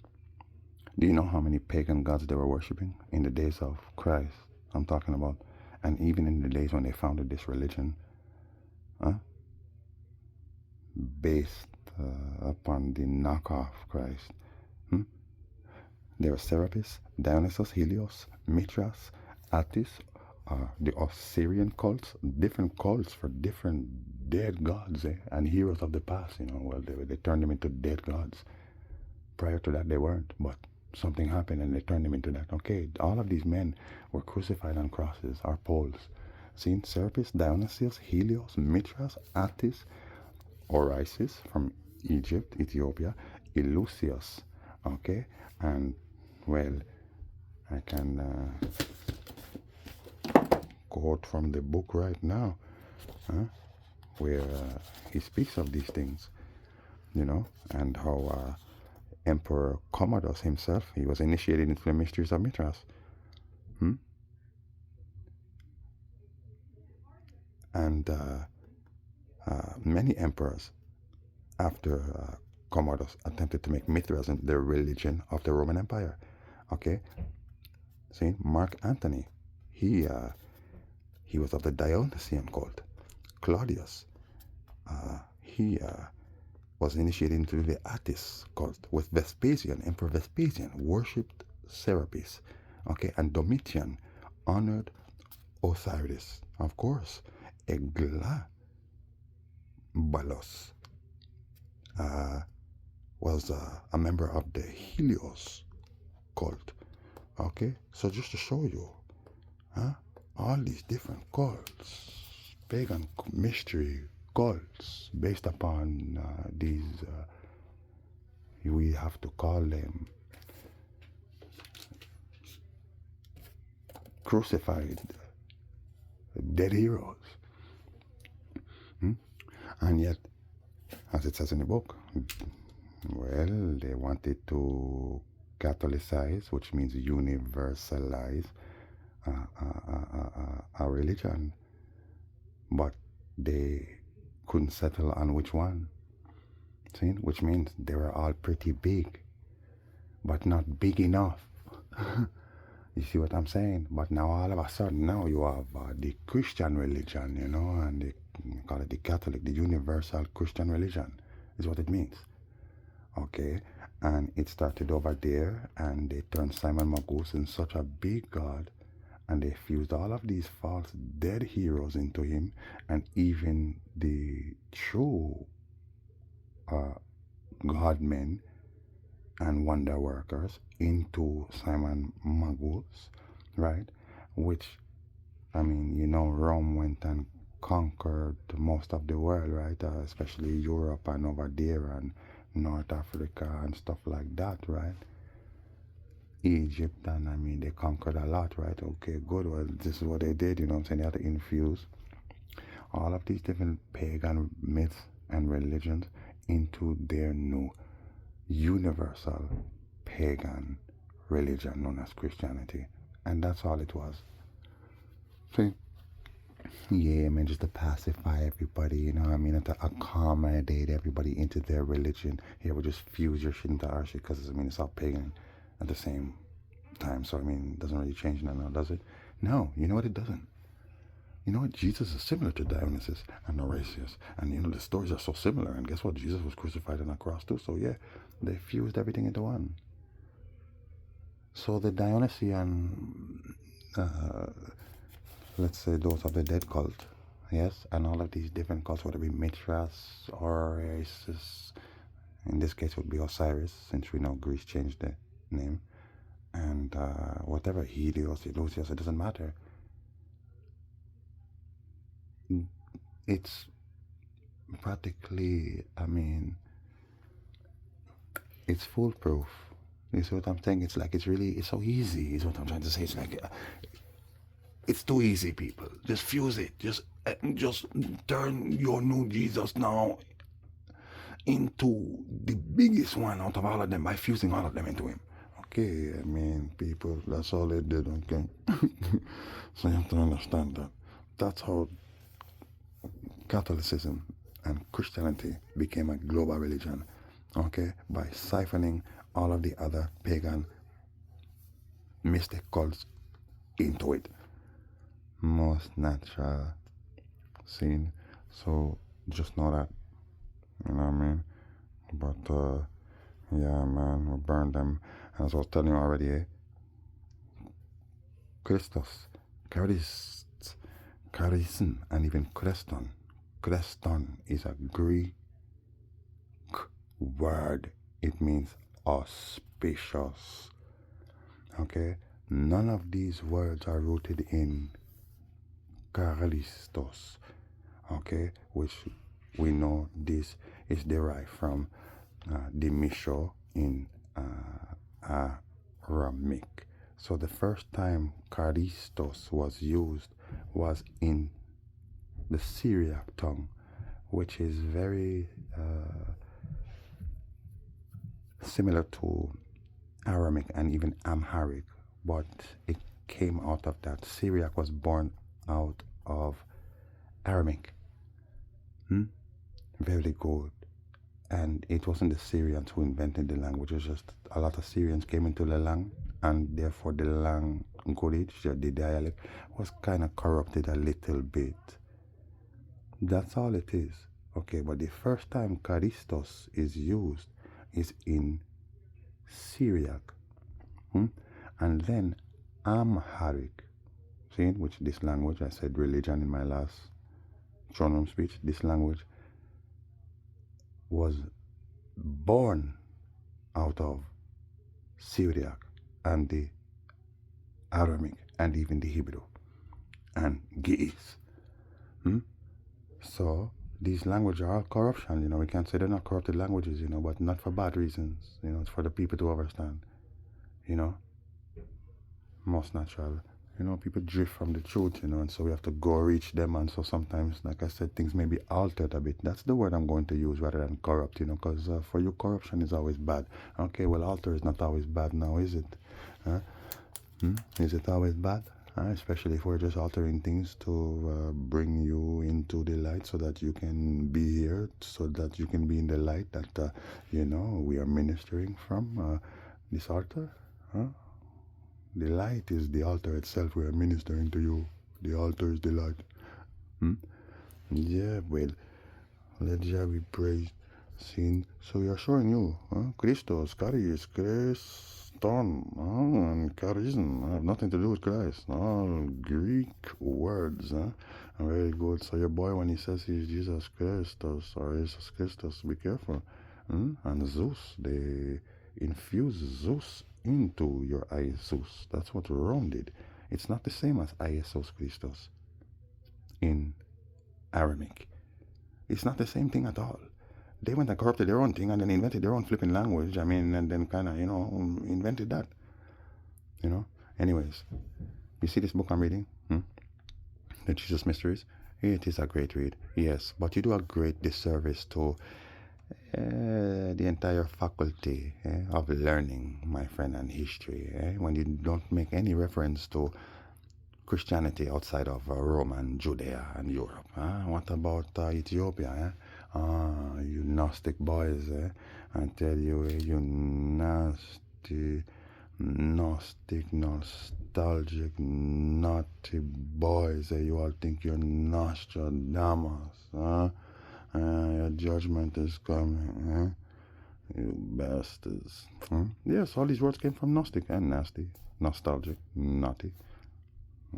do you know how many pagan gods they were worshipping in the days of Christ? I'm talking about. And even in the days when they founded this religion, based upon the knockoff Christ. There were Serapis, Dionysus, Helios, Mithras, Attis, the Osirian cults, different cults for different dead gods and heroes of the past. Well, they turned them into dead gods. Prior to that, they weren't, but something happened and they turned them into that. Okay, all of these men were crucified on crosses or poles. See, Serapis, Dionysius, Helios, Mithras, Attis, Orisis from Egypt, Ethiopia, Eleusis, okay, and well, I can quote from the book right now, where he speaks of these things, and how Emperor Commodus himself, he was initiated into the mysteries of Mithras. And many emperors after Commodus attempted to make Mithraism the religion of the Roman Empire. Okay, see, Mark Antony, he was of the Dionysian cult. Claudius, he was initiated into the Attis cult with Vespasian. Emperor Vespasian worshipped Serapis. Okay, and Domitian honored Osiris. Of course, Eglabalos was a member of the Helios cult. Okay, so just to show you, all these different cults, pagan mystery cults, based upon these, we have to call them crucified dead heroes. And yet, as it says in the book, well, they wanted to Catholicize, which means universalize a religion, but they couldn't settle on which one. See, which means they were all pretty big, but not big enough. You see what I'm saying? But now all of a sudden, now you have the Christian religion, you know, and they call it the Catholic, the universal Christian religion is what it means. Okay, and it started over there, and they turned Simon Magus in such a big god, and they fused all of these false dead heroes into him, and even the true god men and wonder workers into Simon Magus, right? Which, I mean, you know, Rome went and conquered most of the world, right? Especially Europe and over there and North Africa and stuff like that, right? Egypt, and I mean, they conquered a lot, right? Okay, good. Well, this is what they did, you know what I'm saying? They had to infuse all of these different pagan myths and religions into their new universal pagan religion known as Christianity. And that's all it was. See? Yeah, man, just to pacify everybody, you know what I mean, and to accommodate everybody into their religion. Here, we'll just fuse your shit into our shit, because, I mean, it's all pagan at the same time. So, I mean, it doesn't really change now, does it? No, you know what, it doesn't. You know what, Jesus is similar to Dionysus and Horatius. And, you know, the stories are so similar. And guess what, Jesus was crucified on a cross too. So, yeah, they fused everything into one. So the Dionysian, let's say those of the dead cult, yes, and all of these different cults, whether it be Mithras or Isis, in this case would be Osiris, since we know Greece changed the name, and whatever, Helios, Eleusis, it doesn't matter. It's practically, I mean, it's foolproof. You see what I'm saying? It's like, it's so easy, is what I'm trying to say. It's like, it's too easy, people. Just fuse it. Just turn your new Jesus now into the biggest one out of all of them by fusing all of them into him. Okay, I mean, people, that's all they did, okay? So you have to understand that. That's how Catholicism and Christianity became a global religion, okay? By siphoning all of the other pagan mystic cults into it. Most natural scene. So just know that, you know what I mean? But yeah, man, we burned them. And as I was telling you already, Christos, Charism, and even Creston. Creston is a Greek word. It means auspicious. Okay? None of these words are rooted in Charistos. Okay? Which we know this is derived from the Misho in Aramaic. So the first time Charistos was used was in the Syriac tongue, which is very similar to Aramaic and even Amharic, but it came out of that. Syriac was born out of Aramaic. Very good. And it wasn't the Syrians who invented the language. It was just a lot of Syrians came into the language, and therefore the language, the dialect, was kind of corrupted a little bit. That's all it is. Okay, but the first time Christos is used is in Syriac. And then Amharic. See, which this language, I said religion in my last throne room speech, this language was born out of Syriac and the Aramaic and even the Hebrew and Ge'ez. So these languages are all corruption, we can't say they're not corrupted languages, but not for bad reasons, it's for the people to understand, most natural. People drift from the truth, and so we have to go reach them, and so sometimes, like I said, things may be altered a bit. That's the word I'm going to use rather than corrupt, because for you, corruption is always bad. Okay, well, alter is not always bad now, is it? Is it always bad? Especially if we're just altering things to bring you into the light so that you can be here, so that you can be in the light that, we are ministering from this altar. The light is the altar itself. We are ministering to you. The altar is the light. Yeah, well, let Jah be praised. Sin. So we are showing you, Christos, Charis, Christon, and charism have nothing to do with Christ. All Greek words. Very good. So your boy, when he says he's Jesus Christos or Jesus Christos, be careful. And Zeus, they infuse Zeus into your Iesus. That's what Rome did. It's not the same as Iesus Christos in Aramaic. It's not the same thing at all. They went and corrupted their own thing and then invented their own flipping language. And then kind of, invented that. Anyways, you see this book I'm reading? The Jesus Mysteries? It is a great read, yes, but you do a great disservice to the entire faculty of learning, my friend, and history, when you don't make any reference to Christianity outside of Rome and Judea and Europe. What about Ethiopia? You Gnostic boys, I tell you, you nasty, Gnostic, nostalgic, naughty boys, you all think you're Nostradamus, your judgment is coming, you bastards. Yes, all these words came from Gnostic and nasty, nostalgic, naughty.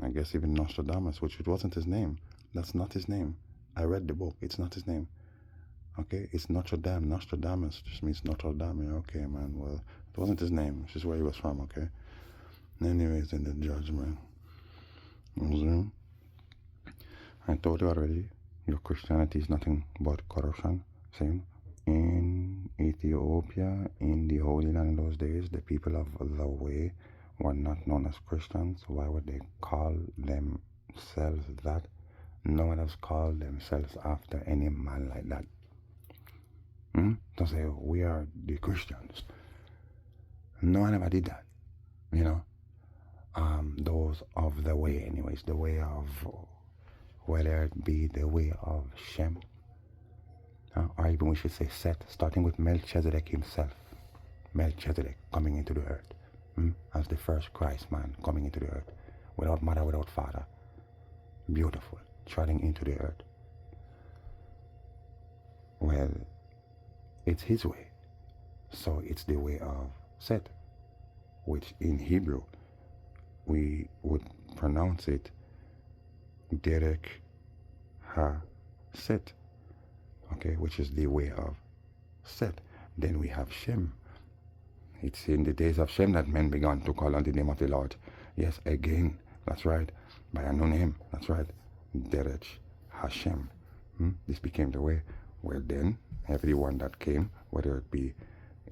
I guess even Nostradamus, which it wasn't his name. That's not his name. I read the book. It's not his name. Okay? It's Notre Dame. Nostradamus just means Notre Dame. Okay, man. Well, it wasn't his name. It's just where he was from, okay? Anyways, in the judgment. I told you already, your Christianity is nothing but corruption. Same. In Ethiopia, in the Holy Land in those days, the people of the way were not known as Christians. Why would they call themselves that? No one has called themselves after any man like that. Don't say, we are the Christians. No one ever did that. Those of the way, anyways, the way of, whether it be the way of Shem, or even we should say Seth, starting with Melchizedek himself. Melchizedek coming into the earth. As the first Christ man coming into the earth, without mother, without father. Beautiful, treading into the earth. Well, it's his way. So it's the way of Seth, which in Hebrew we would pronounce it Derek Ha-Seth, okay, which is the way of Seth. Then we have Shem. It's in the days of Shem that men began to call on the name of the Lord. Yes, again, that's right, by a new name, that's right, Derech Hashem. This became the way. Well then, everyone that came, whether it be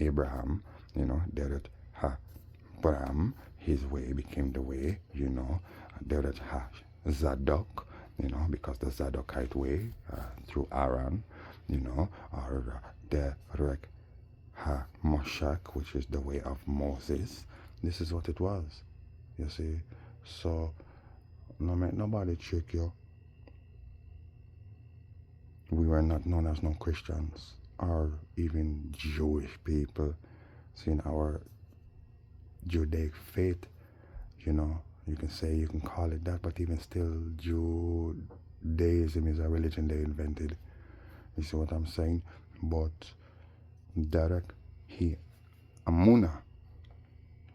Abraham, Derech Ha-Bram, his way became the way, Derech Ha-Zadok, because the Zadokite way, through Aaron, or Derech Ha-Moshach, which is the way of Moses. This is what it was, you see. So, no make nobody trick you. we were not known as no Christians or even Jewish people. Seeing our Judaic faith, you know, you can call it that, but even still, Judaism is a religion they invented. You see what I'm saying? But Derek, he, Amuna,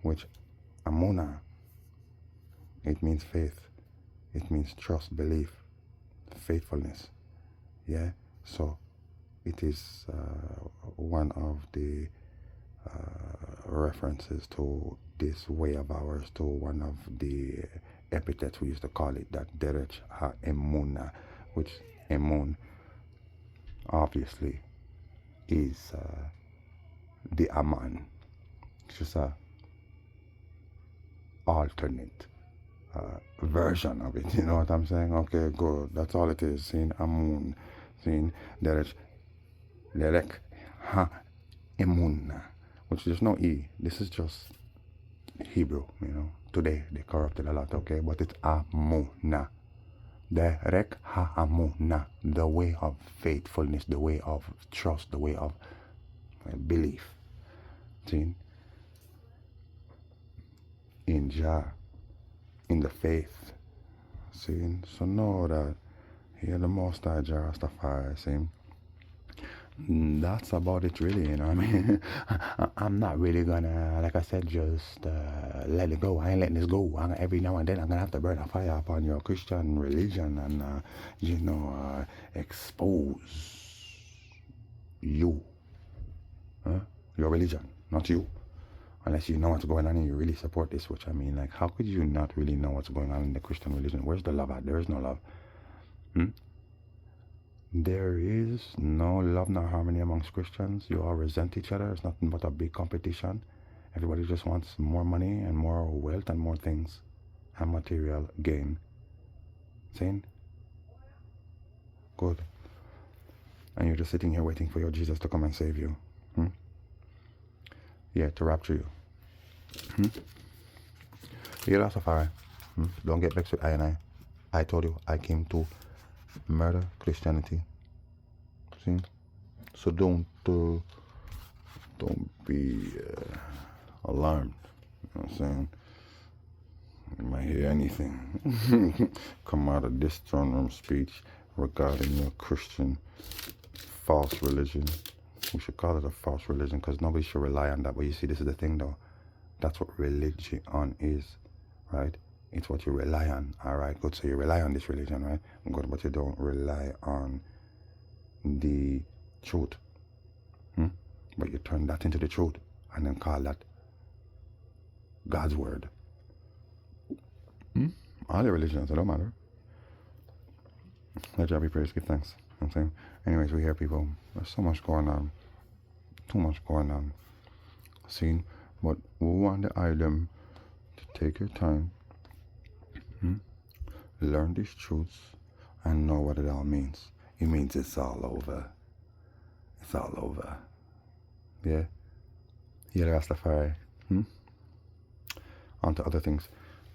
which Amuna, it means faith. It means trust, belief, faithfulness. Yeah? So it is one of the references to this way of ours, to one of the epithets we used to call it, that Derech ha-emuna, which emun obviously is the Aman. It's just a alternate version of it. You know what I'm saying? Okay, good. That's all it is. Seeing Amun, seeing Derech ha emuna, which there's no e. This is just Hebrew. You know, today they corrupted a lot. Okay, but it's Amuna. Derek ha amuna, the way of faithfulness, the way of trust, the way of belief. See, in Jah, in the faith. See, so know that here the Most High Jah Rastafari. See, that's about it, really. You know what I mean? I'm not really gonna, like I said, just let it go. I ain't letting this go. Every now and then I'm gonna have to burn a fire upon your Christian religion and expose you, your religion, not you. Unless you know what's going on and you really support this, which I mean, like, how could you not really know what's going on in the Christian religion? Where's the love at? There is no love. There is no love nor harmony amongst Christians. You all resent each other. It's nothing but a big competition. Everybody just wants more money and more wealth and more things and material gain. Seen? Good. And you're just sitting here waiting for your Jesus to come and save you. Yeah, to rapture you. You lost a fire. Don't get vexed with I and I. I told you I came to murder Christianity. See? So don't be alarmed. You know what I'm saying? You might hear anything come out of this throne room speech regarding your Christian false religion. We should call it a false religion because nobody should rely on that. But you see, this is the thing though. That's what religion is, right? It's what you rely on. All right, good. So you rely on this religion, right? Good, but you don't rely on the truth. But you turn that into the truth and then call that God's word. All the religions, it don't matter. Let Jah be praised, give thanks. You know what I'm saying? Anyways, we hear people, there's so much going on. Too much going on. Seen? But we want the item to take your time, learn these truths, and know what it all means. It means it's all over. It's all over. Yeah? Yeah, the Rastafari. On to other things.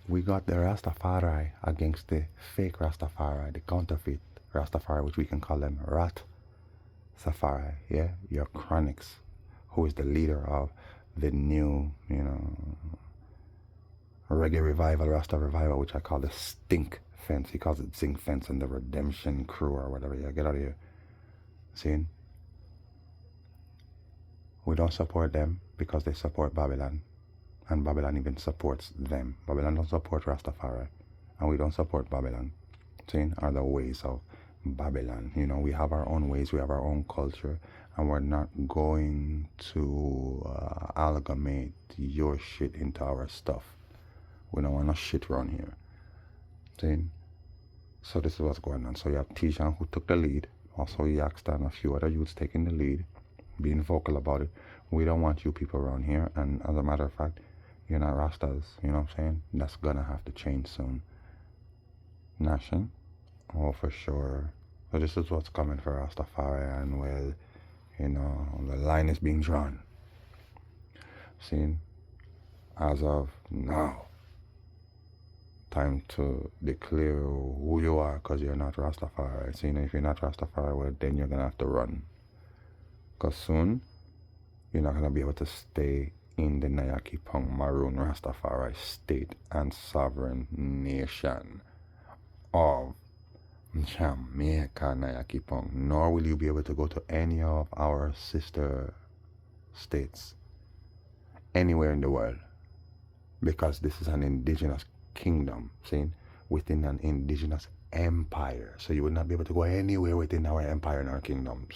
We got the Rastafari against the fake Rastafari, the counterfeit Rastafari, which we can call them Rat Safari. Yeah? Your Chronics, who is the leader of the new, reggae revival, Rasta revival, which I call the Stink Fence. He calls it Zinc Fence and the Redemption Crew or whatever. Yeah, get out of here. See? We don't support them because they support Babylon. And Babylon even supports them. Babylon don't support Rastafari. And we don't support Babylon. See? Are the ways of Babylon. We have our own ways. We have our own culture. And we're not going to amalgamate your shit into our stuff. We don't want no shit around here. See? So this is what's going on. So you have Tijan who took the lead. Also Yaxta and a few other youths taking the lead, being vocal about it. We don't want you people around here. And as a matter of fact, you're not Rastas. You know what I'm saying? That's gonna have to change soon. Nation? Oh, for sure. So this is what's coming for Rastafari, and well, the line is being drawn. Seen? As of now. time to declare who you are, because you're not Rastafari. So, if you're not Rastafari, well, then you're going to have to run. Because soon, you're not going to be able to stay in the Nayaki Pong Maroon Rastafari state and sovereign nation of Jamaica Nayaki Pong. Nor will you be able to go to any of our sister states anywhere in the world, because this is an indigenous kingdom, see, within an indigenous empire. So you would not be able to go anywhere within our empire and our kingdoms.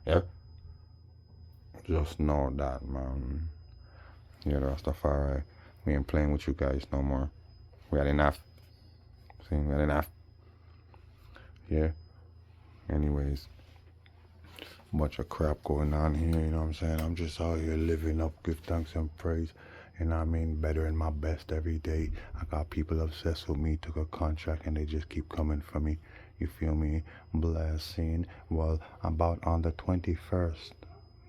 Yeah? Just know that, man. Yeah, the Rastafari, we ain't playing with you guys no more. We had enough. See, we had enough. Yeah? Anyways, bunch of crap going on here, you know what I'm saying? I'm just out here living up, give thanks and praise. You know what I mean? Bettering my best every day. I got people obsessed with me, took a contract, and they just keep coming for me. You feel me? Blessing. Well, about on the 21st,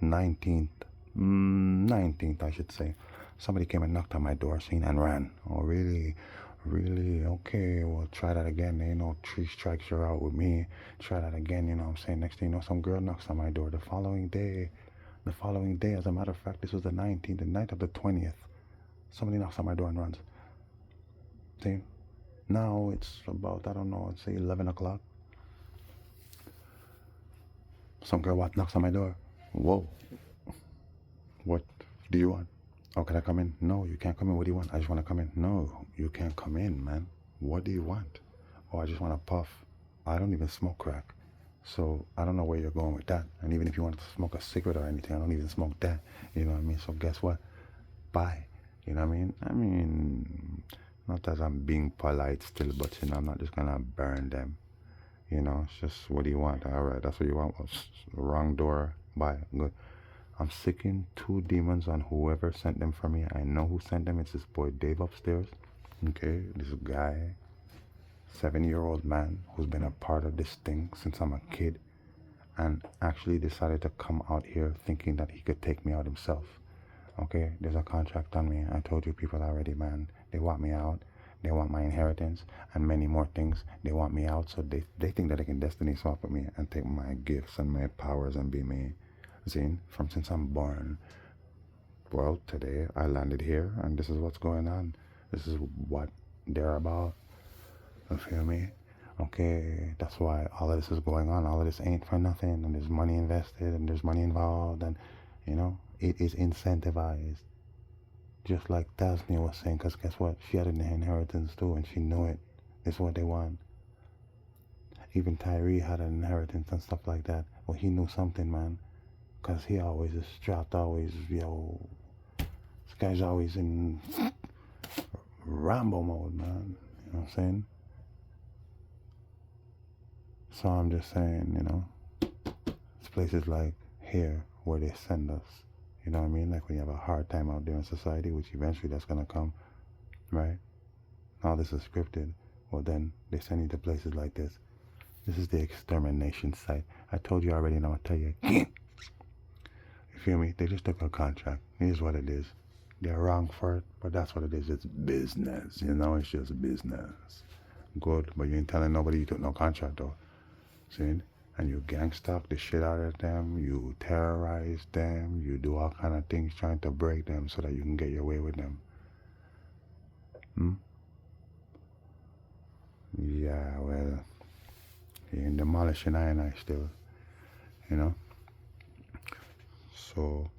19th, I should say, somebody came and knocked on my door, seen, and ran. Oh, really? Really? Okay, well, try that again. 3 strikes, you're out with me. Try that again, you know what I'm saying? Next thing you know, some girl knocks on my door the following day, as a matter of fact, this was the 19th, the night of the 20th. Somebody knocks on my door and runs. See? Now it's about, I don't know, let's say 11 o'clock. Some girl knocks on my door. Whoa. What do you want? Oh, can I come in? No, you can't come in. What do you want? I just want to come in. No, you can't come in, man. What do you want? Oh, I just want to puff. I don't even smoke crack. So I don't know where you're going with that. And even if you want to smoke a cigarette or anything, I don't even smoke that. You know what I mean? So guess what? Bye. You know what I mean? I mean, not that I'm being polite still, but, I'm not just going to burn them. It's just, what do you want? All right, that's what you want. Wrong door. Bye. Good. I'm sicking 2 demons on whoever sent them for me. I know who sent them. It's this boy Dave upstairs. Okay, this guy, 7-year-old man who's been a part of this thing since I'm a kid, and actually decided to come out here thinking that he could take me out himself. Okay, there's a contract on me. I told you people already, man. They want me out. They want my inheritance and many more things. They want me out, so they think that they can destiny swap with me and take my gifts and my powers and be me. See, from since I'm born. Well, today I landed here, and this is what's going on. This is what they're about. You feel me? Okay, that's why all of this is going on. All of this ain't for nothing, and there's money invested, and there's money involved, and, it is incentivized. Just like Tasnia was saying, because guess what? She had an inheritance too, and she knew it. It's what they want. Even Tyree had an inheritance and stuff like that. Well, he knew something, man. Because he always is strapped, always, this guy's always in Rambo mode, man. You know what I'm saying? So I'm just saying, it's places like here where they send us. You know what I mean? Like when you have a hard time out there in society, which eventually that's going to come, right? All this is scripted. Well, then they send you to places like this. This is the extermination site. I told you already, and I'm going to tell you again. You feel me? They just took a contract. It is what it is. They're wrong for it, but that's what it is. It's business. It's just business. Good, but you ain't telling nobody you took no contract, though. See? And you gang-stalk the shit out of them. You terrorize them. You do all kind of things trying to break them so that you can get your way with them. Yeah, well, you're demolishing I and I still, So,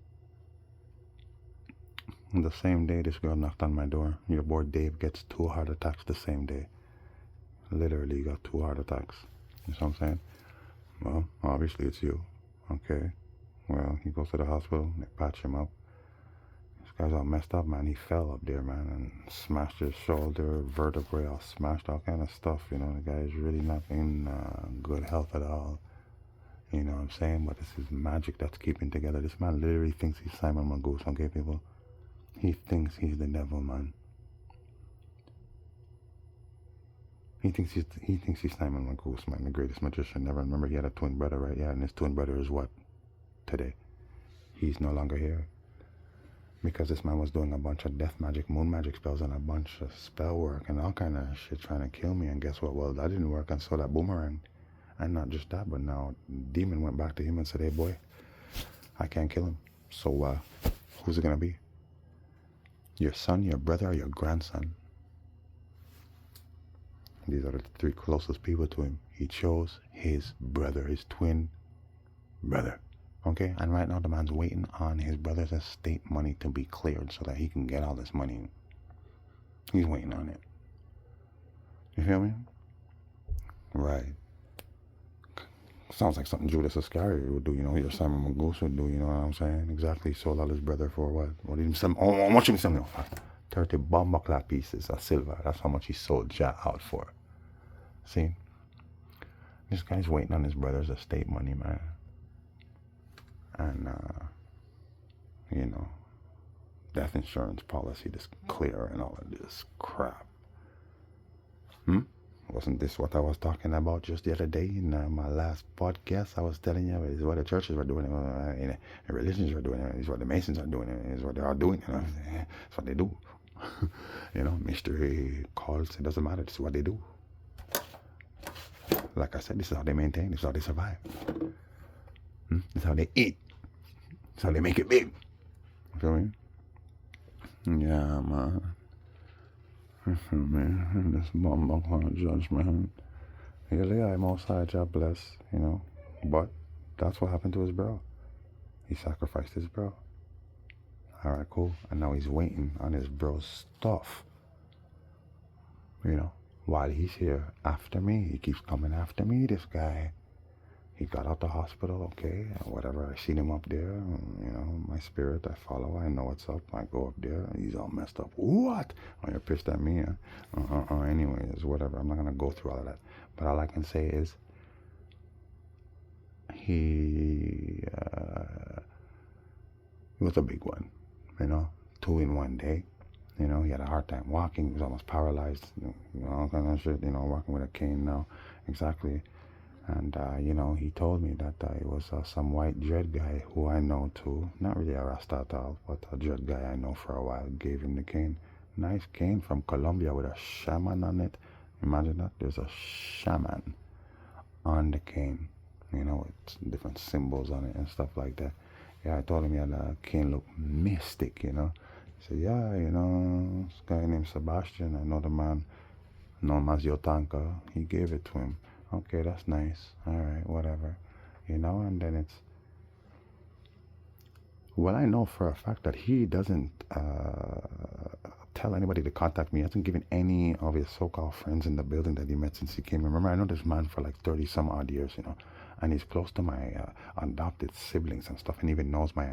on the same day this girl knocked on my door, your boy Dave gets 2 heart attacks the same day. Literally got 2 heart attacks. You know what I'm saying? Well, obviously it's you. Okay. Well, he goes to the hospital, they patch him up. This guy's all messed up, man. He fell up there, man, and smashed his shoulder, vertebrae, all smashed, all kind of stuff. The guy is really not in good health at all. You know what I'm saying? But this is magic that's keeping together. This man literally thinks he's Simon Mongoose, okay, people? He thinks he's the devil, man. He thinks he's Simon Mongoose, man, the greatest magician ever. Remember, he had a twin brother, right? Yeah, and his twin brother is what? Today. He's no longer here. because this man was doing a bunch of death magic, moon magic spells, and a bunch of spell work and all kind of shit trying to kill me. And guess what? Well, that didn't work, and so that boomerang. And not just that, but now demon went back to him and said, hey boy, I can't kill him. So who's it gonna be? Your son, your brother, or your grandson? These are the three closest people to him. He chose his brother, his twin brother. Okay? And right now the man's waiting on his brother's estate money to be cleared so that he can get all this money. He's waiting on it. You feel me? Right. Sounds like something Judas Iscariot would do, you know, or Simon Magus would do, you know what I'm saying? Exactly. He sold out his brother for what? What did he sell? How much did he sell? 30 bomba pieces of silver. That's how much he sold Jah out for. See? This guy's waiting on his brother's estate money, man. And, you know, death insurance policy, this clear and all of this crap. Wasn't this what I was talking about just the other day in my last podcast? I was telling you, it's what the churches were doing, the religions were doing, it's what the Masons are doing, it's what they are doing, you know? It's what they do. You know, mystery, cults, it doesn't matter, this is what they do. Like I said, this is how they maintain, this is how they survive. This is how they eat. This is how they make it big. You feel me? Yeah, man. Man, this bomb judgment. Yeah, I'm outside, God bless, you know. But that's what happened to his bro. He sacrificed his bro. Alright, cool. And now he's waiting on his bro's stuff. You know, while he's here after me, he keeps coming after me, this guy. He got out the hospital, okay, whatever. I seen him up there, you know, my spirit, I follow, I know what's up. I go up there, he's all messed up. What? Oh, you're pissed at me, huh? Anyways, whatever. I'm not going to go through all of that. But all I can say is, he was a big one, you know, 2 in 1 day. You know, he had a hard time walking. He was almost paralyzed, you know, all kind of shit, you know, walking with a cane now. Exactly. And, you know, he told me that it was some white dread guy who I know too. Not really a Rasta at all, but a dread guy I know for a while gave him the cane. Nice cane from Colombia with a shaman on it. Imagine that. There's a shaman on the cane, you know, with different symbols on it and stuff like that. Yeah, I told him he had a cane look mystic, you know. He said, yeah, you know, this guy named Sebastian, I know the man known as Yotanka. He gave it to him. Okay, that's nice. All right, whatever. You know, and then it's... Well, I know for a fact that he doesn't tell anybody to contact me. He hasn't given any of his so-called friends in the building that he met since he came. Remember, I know this man for like 30-some odd years, you know. And he's close to my adopted siblings and stuff, and even knows my,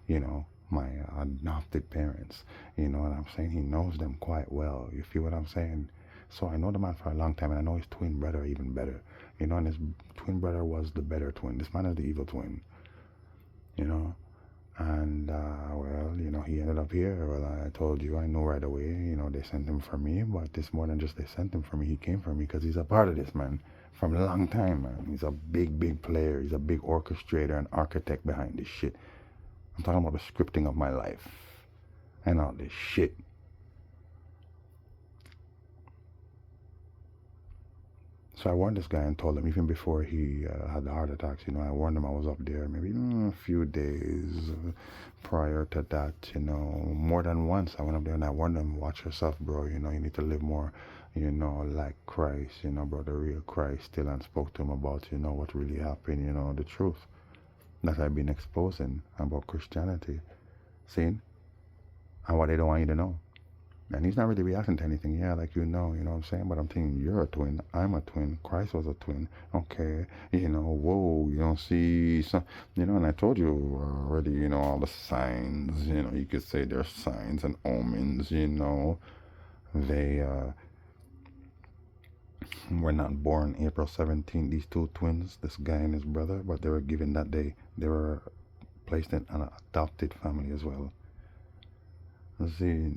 you know, my adopted parents. You know what I'm saying? He knows them quite well. You feel what I'm saying? So I know the man for a long time, and I know his twin brother even better. You know, and his twin brother was the better twin. This man is the evil twin. You know? And, well, you know, he ended up here. Well, I told you, I know right away, you know, they sent him for me. But it's more than just they sent him for me. He came for me because he's a part of this, man. From a long time, man. He's a big, big player. He's a big orchestrator and architect behind this shit. I'm talking about the scripting of my life. And all this shit. So I warned this guy and told him, even before he had the heart attacks, you know, I warned him I was up there maybe a few days prior to that, you know. More than once I went up there and I warned him, watch yourself, bro, you know, you need to live more, you know, like Christ, you know, bro, the real Christ still, and spoke to him about, you know, what really happened, you know, the truth that I've been exposing about Christianity, seeing, and what they don't want you to know. And he's not really reacting to anything. Yeah, like, you know what I'm saying? But I'm thinking, you're a twin. I'm a twin. Christ was a twin. Okay. You know, whoa, you don't see some, you know, and I told you already, you know, all the signs, you know, you could say they're signs and omens, you know. They were not born April 17th, these two twins, this guy and his brother, but they were given that day. They were placed in an adopted family as well. See,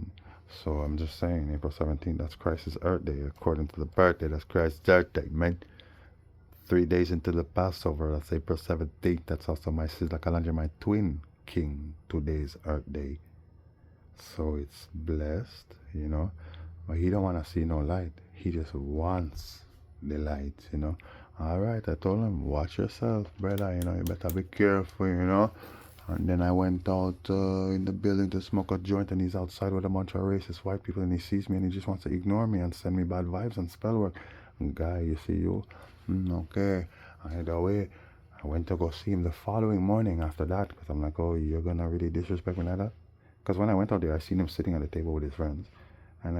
so I'm just saying, April 17th, that's Christ's Earth Day. According to the birthday, that's Christ's Earth Day, man. 3 days into the Passover, that's April 17th. That's also my sister Kalandra, my twin king. Today's Earth Day. So it's blessed, you know. But he don't want to see no light. He just wants the light, you know. All right, I told him, watch yourself, brother, you know, you better be careful, you know. And then I went out in the building to smoke a joint, and he's outside with a bunch of racist white people, and he sees me, and he just wants to ignore me and send me bad vibes and spell work. Guy, you see you? Okay. Either way, I went to go see him the following morning after that, because I'm like, oh, you're going to really disrespect me like that? Because when I went out there, I seen him sitting at the table with his friends, and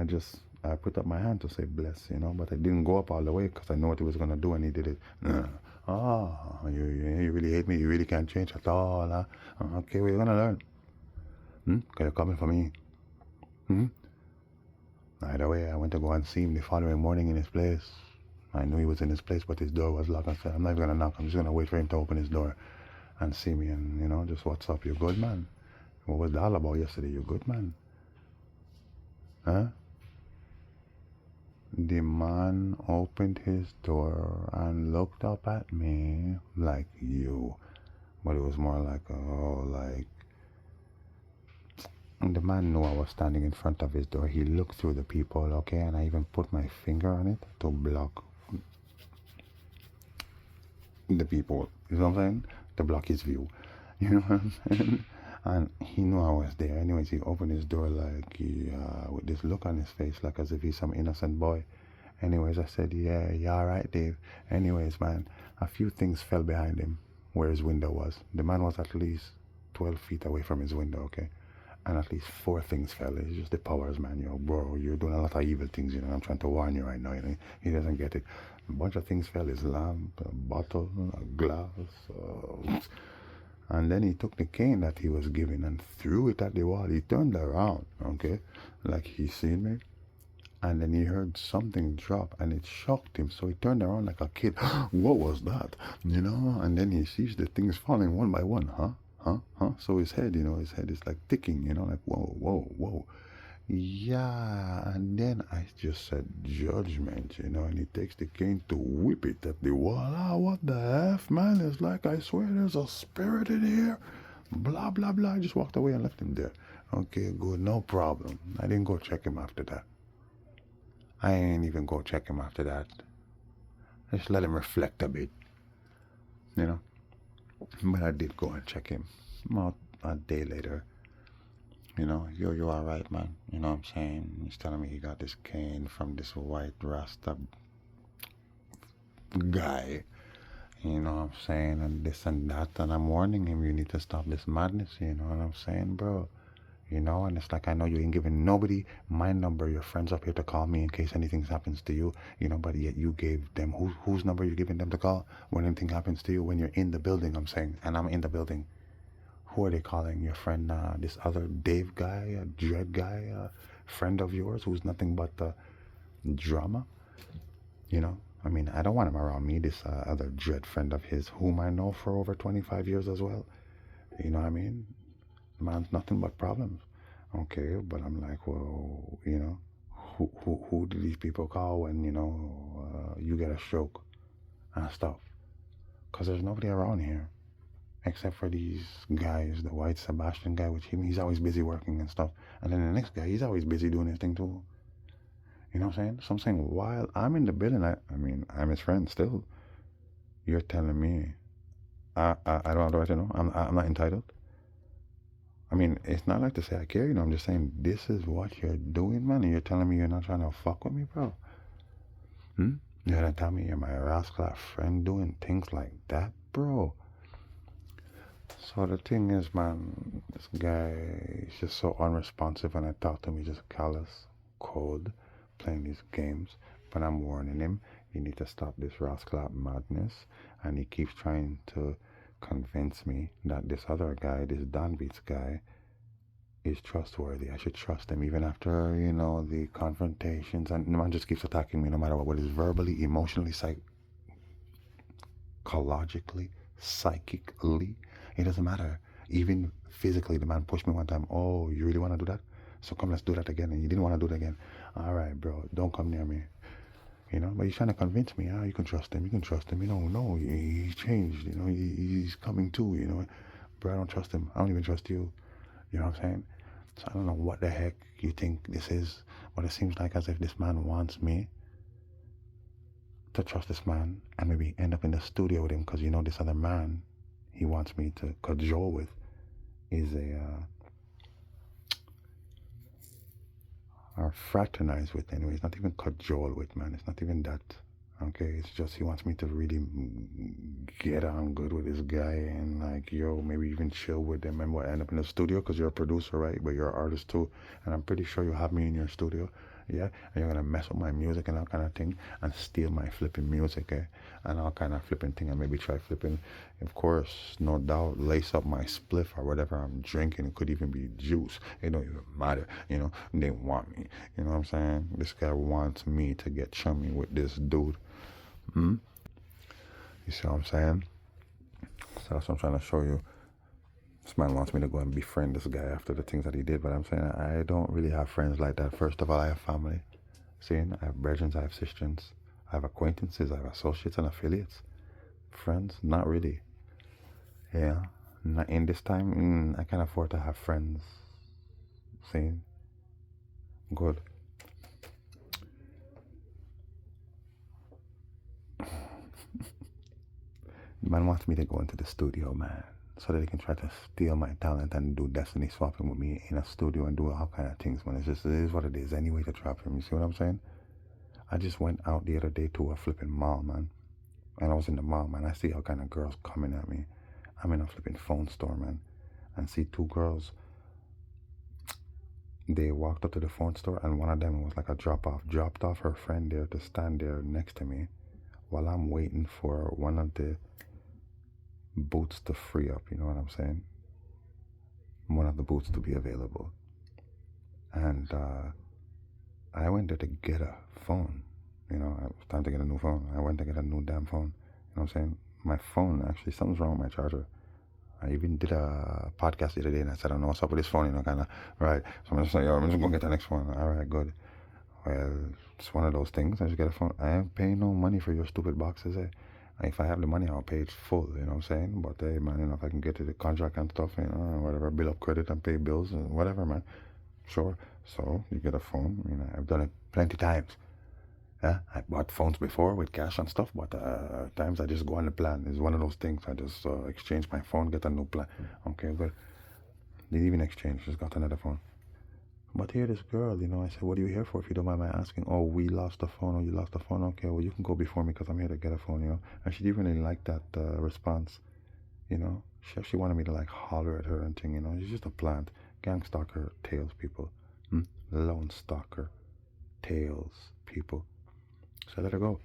I put up my hand to say bless, you know, but I didn't go up all the way because I know what he was going to do, and he did it. You really hate me? You really can't change at all, huh? Okay, we're going to learn. Because you're coming for me. Either way, I went to go and see him the following morning in his place. I knew he was in his place, but his door was locked. I said, I'm not even going to knock. I'm just going to wait for him to open his door and see me and, you know, just what's up? You good, man? What was that all about yesterday? You good, man? Huh? The man opened his door and looked up at me like you. But it was more like, the man knew I was standing in front of his door. He looked through the people, okay, and I even put my finger on it to block the people. You know what I'm saying? To block his view. You know what I'm saying? And he knew I was there. Anyways, he opened his door like with this look on his face, like as if he's some innocent boy. Anyways, I said, yeah, you all right, Dave? Anyways, man, a few things fell behind him where his window was. The man was at least 12 feet away from his window, okay? And at least 4 things fell. It's just the powers, man. Yo, bro, you're doing a lot of evil things, you know. I'm trying to warn you right now, you know. He doesn't get it. A bunch of things fell. His lamp, a bottle, a glass. And then he took the cane that he was given and threw it at the wall. He turned around, okay, like he seen me. And then he heard something drop, and it shocked him. So he turned around like a kid. What was that? You know? And then he sees the things falling one by one. So his head, you know, his head is like ticking, you know, like whoa, whoa, whoa. Yeah. And then I just said judgment, you know, and he takes the cane to whip it at the wall. What the F, man? It's like, I swear there's a spirit in here. Blah, blah, blah. I just walked away and left him there. Okay, good. No problem. I didn't go check him after that. I ain't even go check him after that. Just let him reflect a bit, you know. But I did go and check him about a day later. You know, you all right, man? You know what I'm saying? He's telling me he got this cane from this white Rasta guy. You know what I'm saying? And this and that. And I'm warning him, you need to stop this madness. You know what I'm saying, bro? You know, and it's like, I know you ain't giving nobody my number, your friends up here to call me in case anything happens to you, you know, but yet you gave them, whose number you giving them to call when anything happens to you, when you're in the building, I'm saying, and I'm in the building. Who are they calling? Your friend, this other Dave guy, a Dread guy, a friend of yours who's nothing but drama, you know? I mean, I don't want him around me, this other Dread friend of his, whom I know for over 25 years as well. You know what I mean? Man's nothing but problems. Okay, but I'm like, well, you know, who do these people call when, you know, you get a stroke and stuff? Because there's nobody around here except for these guys, the white Sebastian guy, which he's always busy working and stuff. And then the next guy, he's always busy doing his thing too. You know what I'm saying? So I'm saying, while I'm in the building, I mean, I'm his friend still. You're telling me, I don't have the right to know. I'm not entitled. I mean, it's not like to say I care, you know. I'm just saying this is what you're doing, man. And you're telling me you're not trying to fuck with me, bro. You're gonna tell me you're my rascal friend doing things like that, bro. So the thing is, man, this guy is just so unresponsive, and I talk to him, he's just callous, cold, playing these games. But I'm warning him, you need to stop this rascal madness. And he keeps trying to convince me that this other guy, this Don Beats guy, is trustworthy. I should trust him even after, you know, the confrontations. And the man just keeps attacking me no matter what, whether it's verbally, emotionally, psychologically, psychically. It doesn't matter. Even physically, the man pushed me one time. Oh, you really want to do that? So come, let's do that again. And you didn't want to do it again. All right, bro, don't come near me. You know, but he's trying to convince me, you can trust him, you can trust him. You know, no, he's changed, you know, he's coming too, you know. Bro, I don't trust him. I don't even trust you. You know what I'm saying? So I don't know what the heck you think this is, but it seems like as if this man wants me to trust this man and maybe end up in the studio with him, because you know this other man he wants me to cajole with is or fraternize with anyway. It's not even cajole with, man. It's not even that. Okay, it's just he wants me to really get on good with this guy and like, yo, maybe even chill with them and what, end up in the studio because you're a producer, right? But you're an artist too, and I'm pretty sure you have me in your studio, yeah. And you're gonna mess with my music and all kind of thing and steal my flipping music, eh? And all kind of flipping thing and maybe try flipping, of course, no doubt, lace up my spliff or whatever I'm drinking. It could even be juice. It don't even matter, you know. They want me, you know what I'm saying? This guy wants me to get chummy with this dude. You see what I'm saying? So that's what I'm trying to show you. This man wants me to go and befriend this guy after the things that he did, but I'm saying I don't really have friends like that. First of all, I have family. See, I have brethren, I have sisters, I have acquaintances, I have associates and affiliates. Friends, not really. Yeah, not in this time. I can't afford to have friends. See, good. Man wants me to go into the studio, man, so that he can try to steal my talent and do destiny swapping with me in a studio and do all kind of things, man. It's just, it is what it is anyway to trap him. You see what I'm saying? I just went out the other day to a flipping mall, man. And I was in the mall, man. I see all kind of girls coming at me. I'm in a flipping phone store, man. And see two girls. They walked up to the phone store and one of them was like a drop-off. Dropped off her friend there to stand there next to me while I'm waiting for one of the boots to free up, you know what I'm saying? One of the boots to be available. And I went there to get a phone. You know, it was time to get a new phone. I went to get a new damn phone. You know what I'm saying? My phone, actually, something's wrong with my charger. I even did a podcast the other day and I said, I don't know what's up with this phone, you know, kind of, right? So I'm just like, yo, I'm just going to get the next one. All right, good. Well, it's one of those things. I just get a phone. I ain't paying no money for your stupid boxes, eh? If I have the money, I'll pay it full, you know what I'm saying? But hey, man, you know, if I can get to the contract and stuff, you know, whatever, bill up credit and pay bills and whatever, man. Sure. So you get a phone. You know, I've done it plenty times. Yeah, I bought phones before with cash and stuff, but times I just go on the plan. It's one of those things. I just exchange my phone, get a new plan. Okay, good. Didn't even exchange, just got another phone. But here, this girl, you know, I said, what are you here for if you don't mind my asking? Oh, we lost the phone. Oh, you lost the phone? Okay, well, you can go before me because I'm here to get a phone, you know. And she didn't really like that response, you know. She wanted me to, like, holler at her and thing, you know. She's just a plant. Gang stalker, tails people. Lone stalker, tails people. So I let her go.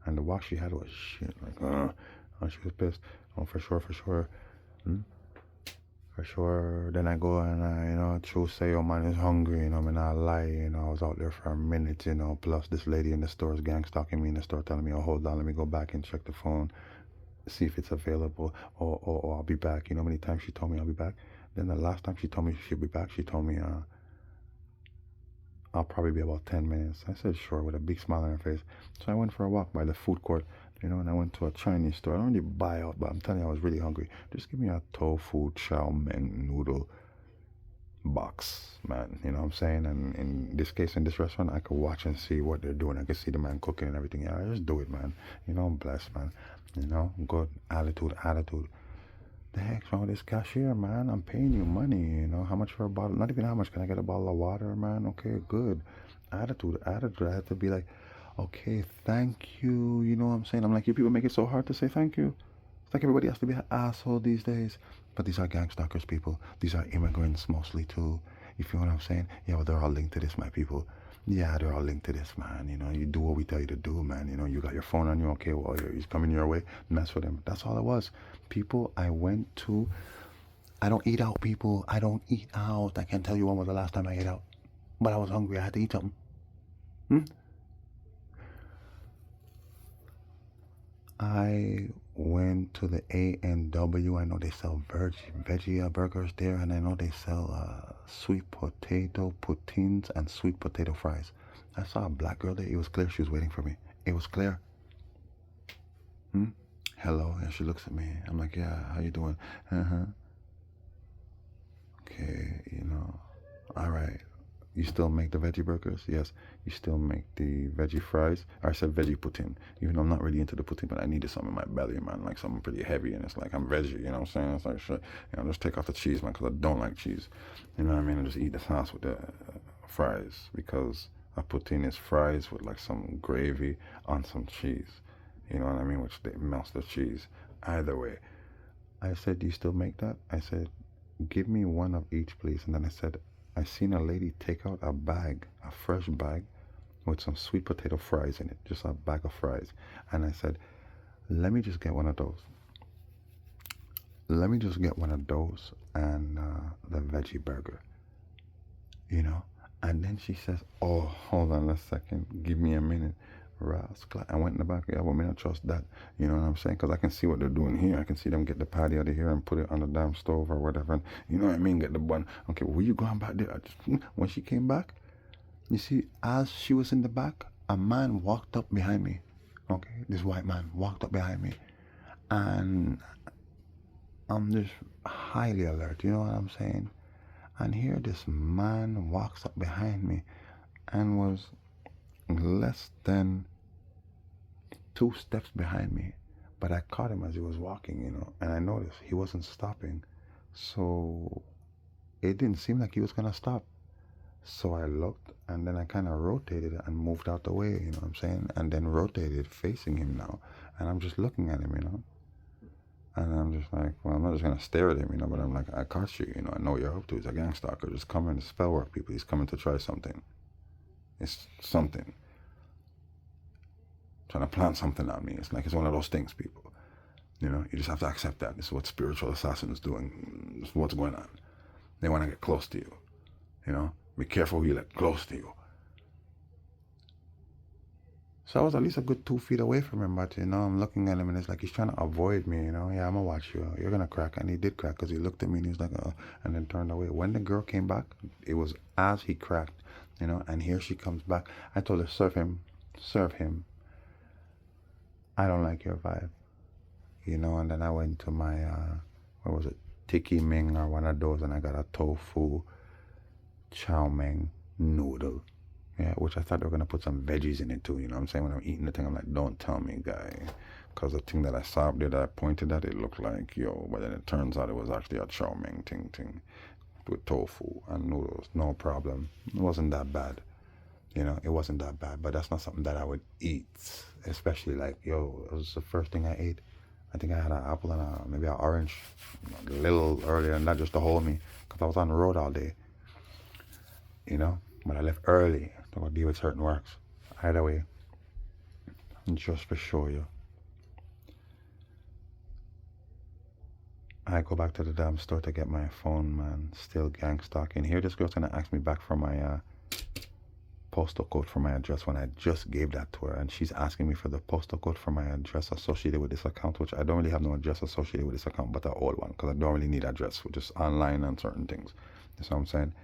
And the walk she had was shit, like, and she was pissed. Oh, for sure, for sure. For sure. Then I go and I, you know, true say, oh man, is hungry, you know, I'm not lie, you know, I was out there for a minute, you know, plus this lady in the store is gang stalking me in the store telling me, oh, hold on, let me go back and check the phone, see if it's available, or I'll be back. You know how many times she told me I'll be back? Then the last time she told me she'll be back, she told me, I'll probably be about 10 minutes. I said, sure, with a big smile on her face. So I went for a walk by the food court, you know, and I went to a Chinese store. I don't really buy out, but I'm telling you, I was really hungry. Just give me a tofu chow mein noodle box, man. You know what I'm saying? And in this case, in this restaurant, I could watch and see what they're doing. I could see the man cooking and everything. Yeah, I just do it, man. You know, I'm blessed, man. You know, good attitude. The heck's wrong with this cashier, man? I'm paying you money, you know. How much for a bottle? Not even how much. Can I get a bottle of water, man? Okay, good. Attitude. I had to be like, okay, thank you. You know what I'm saying? I'm like, you people make it so hard to say thank you. It's like everybody has to be an asshole these days. But these are gang stalkers, people. These are immigrants mostly, too. You feel what I'm saying? Yeah, well, they're all linked to this, my people. Yeah, they're all linked to this, man. You know, you do what we tell you to do, man. You know, you got your phone on you. Okay, well, he's coming your way. Mess with him. That's all it was. People, I went to... I don't eat out, people. I don't eat out. I can't tell you when was the last time I ate out. But I was hungry. I had to eat something. I went to the A&W. I know they sell veggie burgers there, and I know they sell sweet potato poutines and sweet potato fries. I saw a black girl there. It was clear she was waiting for me. It was clear. Hello, and she looks at me. I'm like, yeah, how you doing? Okay, you know, All right. You still make the veggie burgers? Yes. You still make the veggie fries? Or I said veggie poutine. Even though I'm not really into the poutine, but I needed something in my belly, man. Like something pretty heavy. And it's like, I'm veggie, you know what I'm saying? It's like, shit. You know, just take off the cheese, man, because I don't like cheese. You know what I mean? And just eat the sauce with the fries. Because a poutine is fries with like some gravy on some cheese. You know what I mean? Which they melts the cheese. Either way. I said, do you still make that? I said, give me one of each, please. And then I said, I seen a lady take out a bag, a fresh bag, with some sweet potato fries in it, just a bag of fries. And I said, let me just get one of those. Let me just get one of those and the veggie burger, you know? And then she says, oh, hold on a second. Give me a minute. Rascal. I went in the back. Yeah, well, I don't trust that. You know what I'm saying? Because I can see what they're doing here. I can see them get the patty out of here and put it on the damn stove or whatever. And you know what I mean? Get the bun. Okay, well, were you going back there? When she came back, you see, as she was in the back, a man walked up behind me. Okay, this white man walked up behind me. And I'm just highly alert. You know what I'm saying? And here this man walks up behind me and was less than 2 steps behind me, but I caught him as he was walking, you know, and I noticed he wasn't stopping, so it didn't seem like he was gonna stop. So I looked, and then I kind of rotated and moved out the way, you know what I'm saying, and then rotated facing him now, and I'm just looking at him, you know, and I'm just like, well, I'm not just gonna stare at him, you know, but I'm like, I caught you, you know, I know what you're up to. He's a gang stalker, just coming to spell work people. He's coming to try something. It's something. Trying to plant something on me. It's like it's one of those things, people. You know, you just have to accept that. This is what spiritual assassins doing. This is what's going on. They want to get close to you. You know, be careful who you let close to you. So I was at least a good 2 feet away from him, but you know, I'm looking at him and it's like he's trying to avoid me. You know, yeah, I'm gonna watch you. You're gonna crack, and he did crack because he looked at me and he was like, and then turned away. When the girl came back, it was as he cracked. You know, and here she comes back. I told her, serve him, serve him. I don't like your vibe, you know. And then I went to my, what was it, Tiki Ming or one of those, and I got a tofu chow mein noodle, yeah, which I thought they were gonna put some veggies in it too. You know what I'm saying? When I'm eating the thing, I'm like, don't tell me, guy, because the thing that I saw up there that I pointed at, it looked like yo, but then it turns out it was actually a chow mein thing with tofu and noodles. No problem. It wasn't that bad. You know, it wasn't that bad, but that's not something that I would eat, especially like, yo, it was the first thing I ate. I think I had an apple and maybe an orange a little earlier, and not just to hold me, because I was on the road all day, you know, but I left early to go deal with certain works. Either way, just for show you, I go back to the damn store to get my phone, man, still gang stalking. Here this girl's gonna ask me back for my, postal code for my address when I just gave that to her, and she's asking me for the postal code for my address associated with this account, which I don't really have no address associated with this account, but the old one, because I don't really need address, which is online and certain things. That's what I'm saying.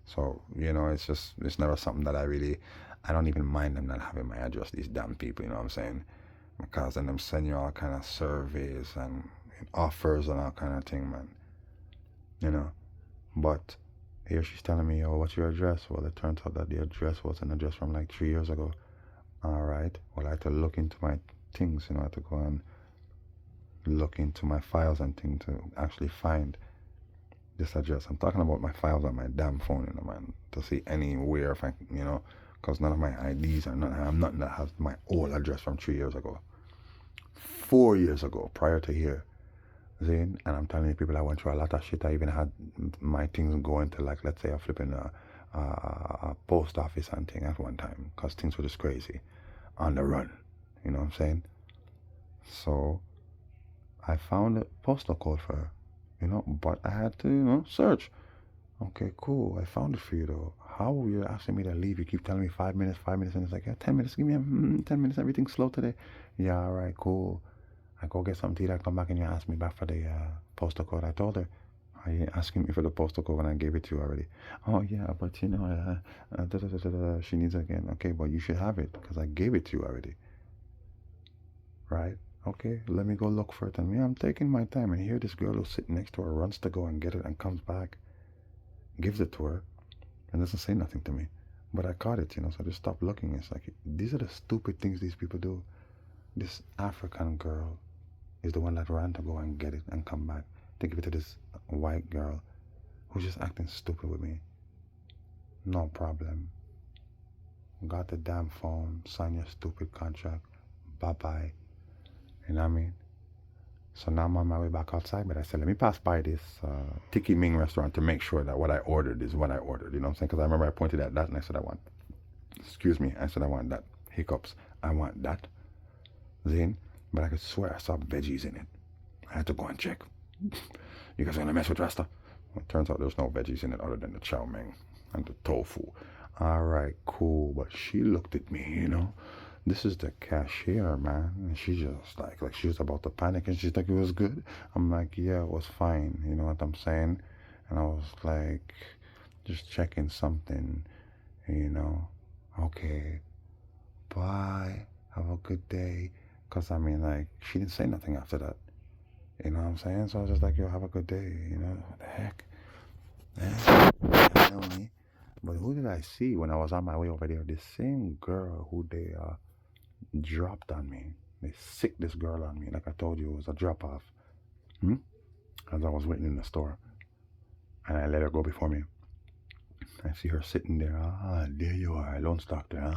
So, you know, it's never something that I don't even mind them not having my address, these damn people, you know what I'm saying? Because then them send you all kind of surveys and offers and all kind of thing, man. You know, but here she's telling me, oh, what's your address? Well, it turns out that the address was an address from like 3 years ago. All right. Well, I had to look into my things, you know, I had to go and look into my files and things to actually find this address. I'm talking about my files on my damn phone, you know, man, to see anywhere if I, you know, because none of my IDs are nothing. I'm nothing that has my old address from 3 years ago, 4 years ago, prior to here. And I'm telling you, people, I went through a lot of shit. I even had my things going to, like, let's say I'm flipping a post office and thing at one time, because things were just crazy on the run, you know what I'm saying? So I found a postal code for her, you know, but I had to, you know, search. Okay, cool, I found it for you though. How are you asking me to leave? You keep telling me 5 minutes, and it's like, yeah, 10 minutes, give me 10 minutes, everything's slow today. Yeah, all right, cool. I go get something to eat, I come back and you ask me back for the postal code. I told her, are you asking me for the postal code when I gave it to you already? Oh yeah, but you know, she needs it again. Okay, but you should have it because I gave it to you already. Right? Okay, let me go look for it. And yeah, I'm taking my time, and here this girl who's sitting next to her runs to go and get it and comes back, gives it to her, and doesn't say nothing to me. But I caught it, so I just stopped looking. It's like, these are the stupid things these people do. This African girl is the one that ran to go and get it and come back to give it to this white girl who's just acting stupid with me. No problem. Got the damn phone, sign your stupid contract, bye-bye. You know what I mean? So now I'm on my way back outside, but I said, let me pass by this Tiki Ming restaurant to make sure that what I ordered is what I ordered. You know what I'm saying? Because I remember I pointed at that and I said, I said, I want that. Hiccups. I want that. Zin. But I could swear I saw veggies in it. I had to go and check. You guys gonna mess with Rasta? Well, it turns out there's no veggies in it other than the chow mein and the tofu. Alright, cool. But she looked at me, This is the cashier, man. And she just like she was about to panic and she's like, it was good. I'm like, yeah, it was fine. You know what I'm saying? And I was like, just checking something, Okay, bye. Have a good day. Because, she didn't say nothing after that. You know what I'm saying? So I was just like, yo, have a good day. What the heck? You know me. But who did I see when I was on my way over there? The same girl who they dropped on me. They sicked this girl on me. Like I told you, it was a drop-off. As I was waiting in the store. And I let her go before me. I see her sitting there. There you are, Lone Stockton.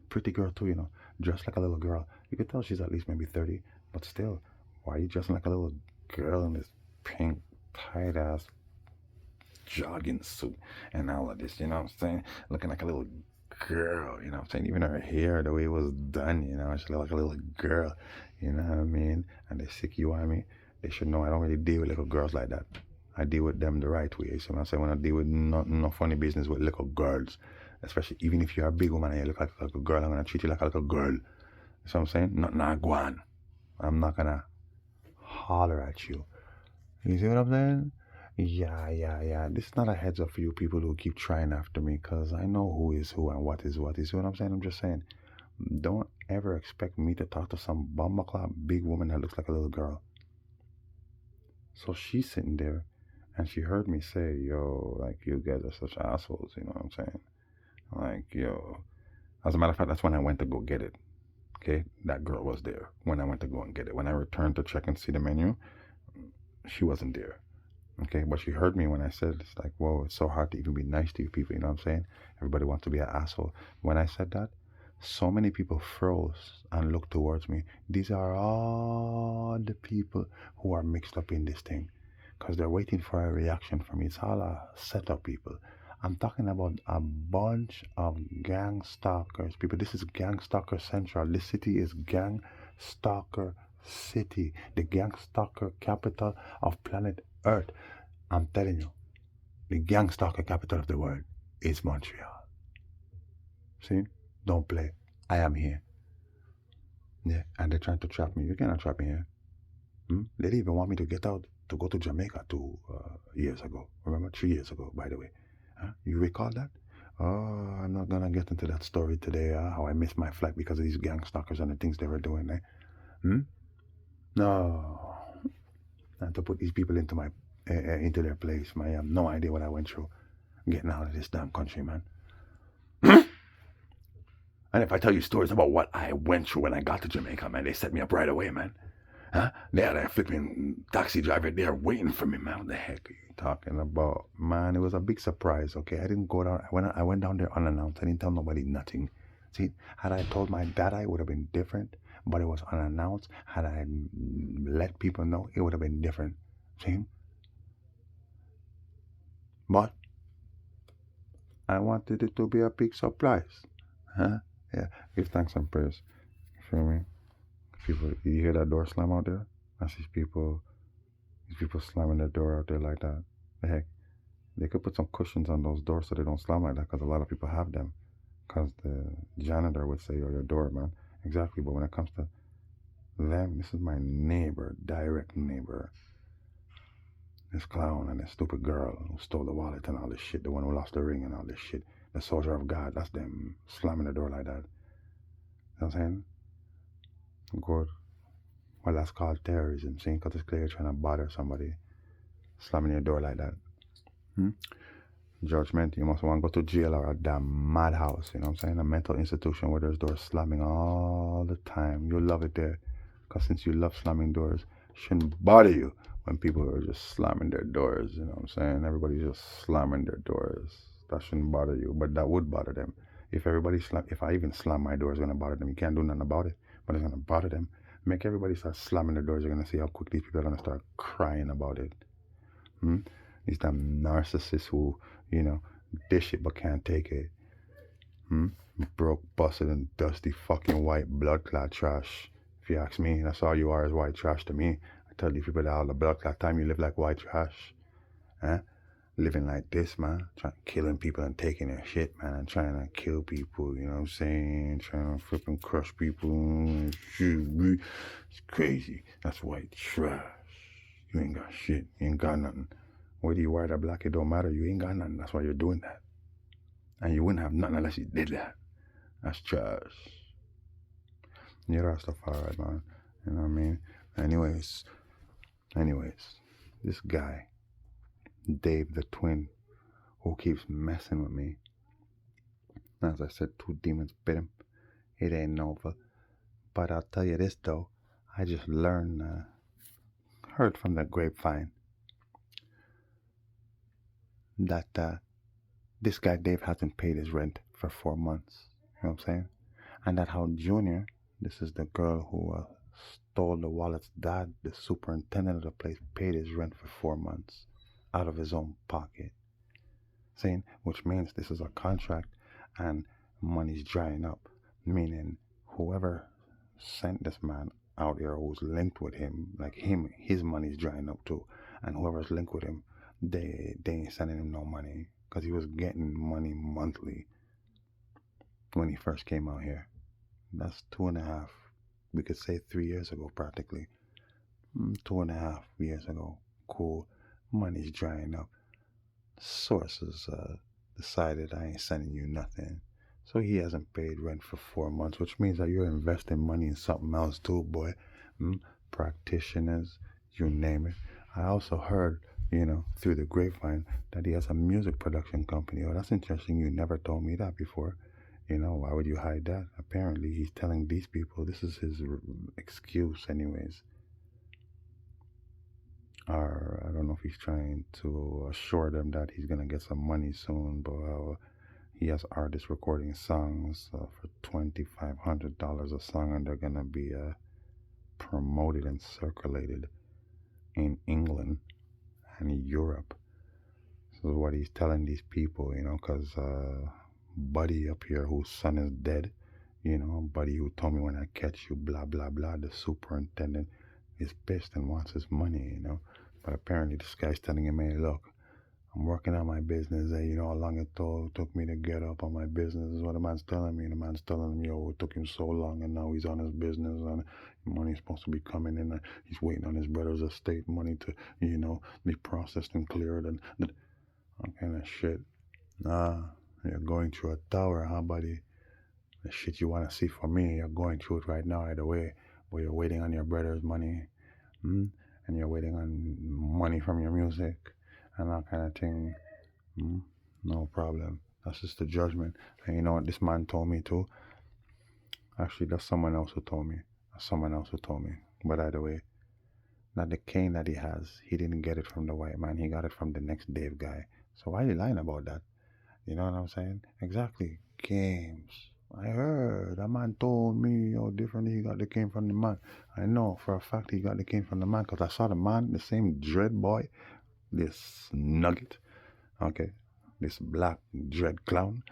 Pretty girl too, dressed like a little girl. You could tell she's at least maybe 30, but still, why are you dressing like a little girl in this pink, tight-ass jogging suit and all of this, you know what I'm saying? Looking like a little girl, you know what I'm saying? Even her hair, the way it was done, she looked like a little girl, you know what I mean? And they sick you on me. They should know I don't really deal with little girls like that. I deal with them the right way. So when I say when I deal with no funny business with little girls, especially even if you're a big woman and you look like a little girl, I'm gonna treat you like a little girl. So I'm saying, not guan. I'm not gonna holler at you. You see what I'm saying? Yeah. This is not a heads up for you people who keep trying after me, because I know who is who and what is what. You see what I'm saying? I'm just saying, don't ever expect me to talk to some bumbleclap big woman that looks like a little girl. So she's sitting there and she heard me say, yo, like, you guys are such assholes, you know what I'm saying? Like, yo. As a matter of fact, that's when I went to go get it. Okay? That girl was there when I went to go and get it. When I returned to check and see the menu, she wasn't there. Okay? But she heard me when I said, it's like, whoa, it's so hard to even be nice to you people, you know what I'm saying? Everybody wants to be an asshole. When I said that, so many people froze and looked towards me. These are all the people who are mixed up in this thing, because they're waiting for a reaction from me. It's all a setup, people. I'm talking about a bunch of gang stalkers, people. This is gang stalker central. This city is gang stalker city, the gang stalker capital of planet Earth. I'm telling you, the gang stalker capital of the world is Montreal. See? Don't play. I am here. Yeah, and they're trying to trap me. You cannot trap me here. They didn't even want me to get out to go to Jamaica 2 years ago. Remember? 3 years ago, by the way. You recall that? Oh, I'm not going to get into that story today, how I missed my flight because of these gang stalkers and the things they were doing there. No. I had to put these people into their place. I have no idea what I went through getting out of this damn country, man. And if I tell you stories about what I went through when I got to Jamaica, man, they set me up right away, man. They had a flipping taxi driver there waiting for me, man. What the heck are you talking about? Man, it was a big surprise, okay? I didn't go down. I went down there unannounced. I didn't tell nobody nothing. See, had I told my dad, it would have been different. But it was unannounced. Had I let people know, it would have been different. See? But I wanted it to be a big surprise. Yeah, give thanks and praise. You feel me? People, you hear that door slam out there? That's these people slamming the door out there like that. The heck? They could put some cushions on those doors so they don't slam like that, because a lot of people have them. Because the janitor would say, oh, your door, man. Exactly, but when it comes to them, this is my neighbor, direct neighbor. This clown and this stupid girl who stole the wallet and all this shit, the one who lost the ring and all this shit. The soldier of God, that's them slamming the door like that. You know what I'm saying? Good. Well, that's called terrorism, see? Because it's clear you're trying to bother somebody, slamming your door like that. Judgment, you must want to go to jail or a damn madhouse, you know what I'm saying? A mental institution where there's doors slamming all the time. You'll love it there. Because since you love slamming doors, it shouldn't bother you when people are just slamming their doors, you know what I'm saying? Everybody's just slamming their doors. That shouldn't bother you, but that would bother them. If I even slam my door, it's gonna bother them. You can't do nothing about it, but it's gonna bother them. Make everybody start slamming their doors. You're gonna see how quickly people are gonna start crying about it. These damn narcissists who, dish it but can't take it. Broke, busted, and dusty fucking white blood clot trash. If you ask me, that's all you are is white trash to me. I tell these people that all the blood clot time you live like white trash. Living like this, man. Killing people and taking their shit, man. And trying to kill people, you know what I'm saying? Trying to flipping crush people. It's crazy. That's white trash. You ain't got shit. You ain't got nothing. Whether you white or black, it don't matter. You ain't got nothing. That's why you're doing that. And you wouldn't have nothing unless you did that. That's trash. You're Rastafari, man. You know what I mean? Anyways, this guy, Dave the twin, who keeps messing with me. As I said, 2 demons bit him. It ain't over. But I'll tell you this, though. I just heard from the grapevine that this guy Dave hasn't paid his rent for 4 months. You know what I'm saying? And that how Junior, this is the girl who stole the wallet's dad, the superintendent of the place, paid his rent for 4 months out of his own pocket. Saying, which means this is a contract and money's drying up. Meaning whoever sent this man out here who's linked with him, like his money's drying up too. And whoever's linked with him, they ain't sending him no money. Because he was getting money monthly when he first came out here. That's 2.5, we could say 3 years ago practically. 2.5 years ago. Cool. Money's drying up. Sources decided I ain't sending you nothing. So he hasn't paid rent for 4 months, which means that you're investing money in something else too, boy. Practitioners, you name it. I also heard, through the grapevine that he has a music production company. Oh, that's interesting. You never told me that before. Why would you hide that? Apparently, he's telling these people this is his excuse anyways. Or I don't know if he's trying to assure them that he's going to get some money soon, but he has artists recording songs for $2,500 a song, and they're going to be promoted and circulated in England and Europe. This is what he's telling these people, because Buddy up here, whose son is dead, Buddy who told me when I catch you, blah, blah, blah, the superintendent is pissed and wants his money, But apparently this guy's telling him, hey, look, I'm working on my business. Hey, you know how long it took me to get up on my business? This is what the man's telling me. And the man's telling me, it took him so long, and now he's on his business, and money's supposed to be coming in. And he's waiting on his brother's estate money to, be processed and cleared, and that kind of shit. You're going through a tower, huh, buddy? The shit you want to see from me, you're going through it right now, either way. But you're waiting on your brother's money, and you're waiting on money from your music, and that kind of thing. No problem. That's just the judgment. And you know what this man told me too? Actually, that's someone else who told me. But either way, that the cane that he has, he didn't get it from the white man. He got it from the next Dave guy. So why are you lying about that? You know what I'm saying? Exactly. Games. I heard. That man told me how differently he got the cane from the man. I know for a fact he got the cane from the man because I saw the man, the same dread boy, this nugget, okay, this black dread clown.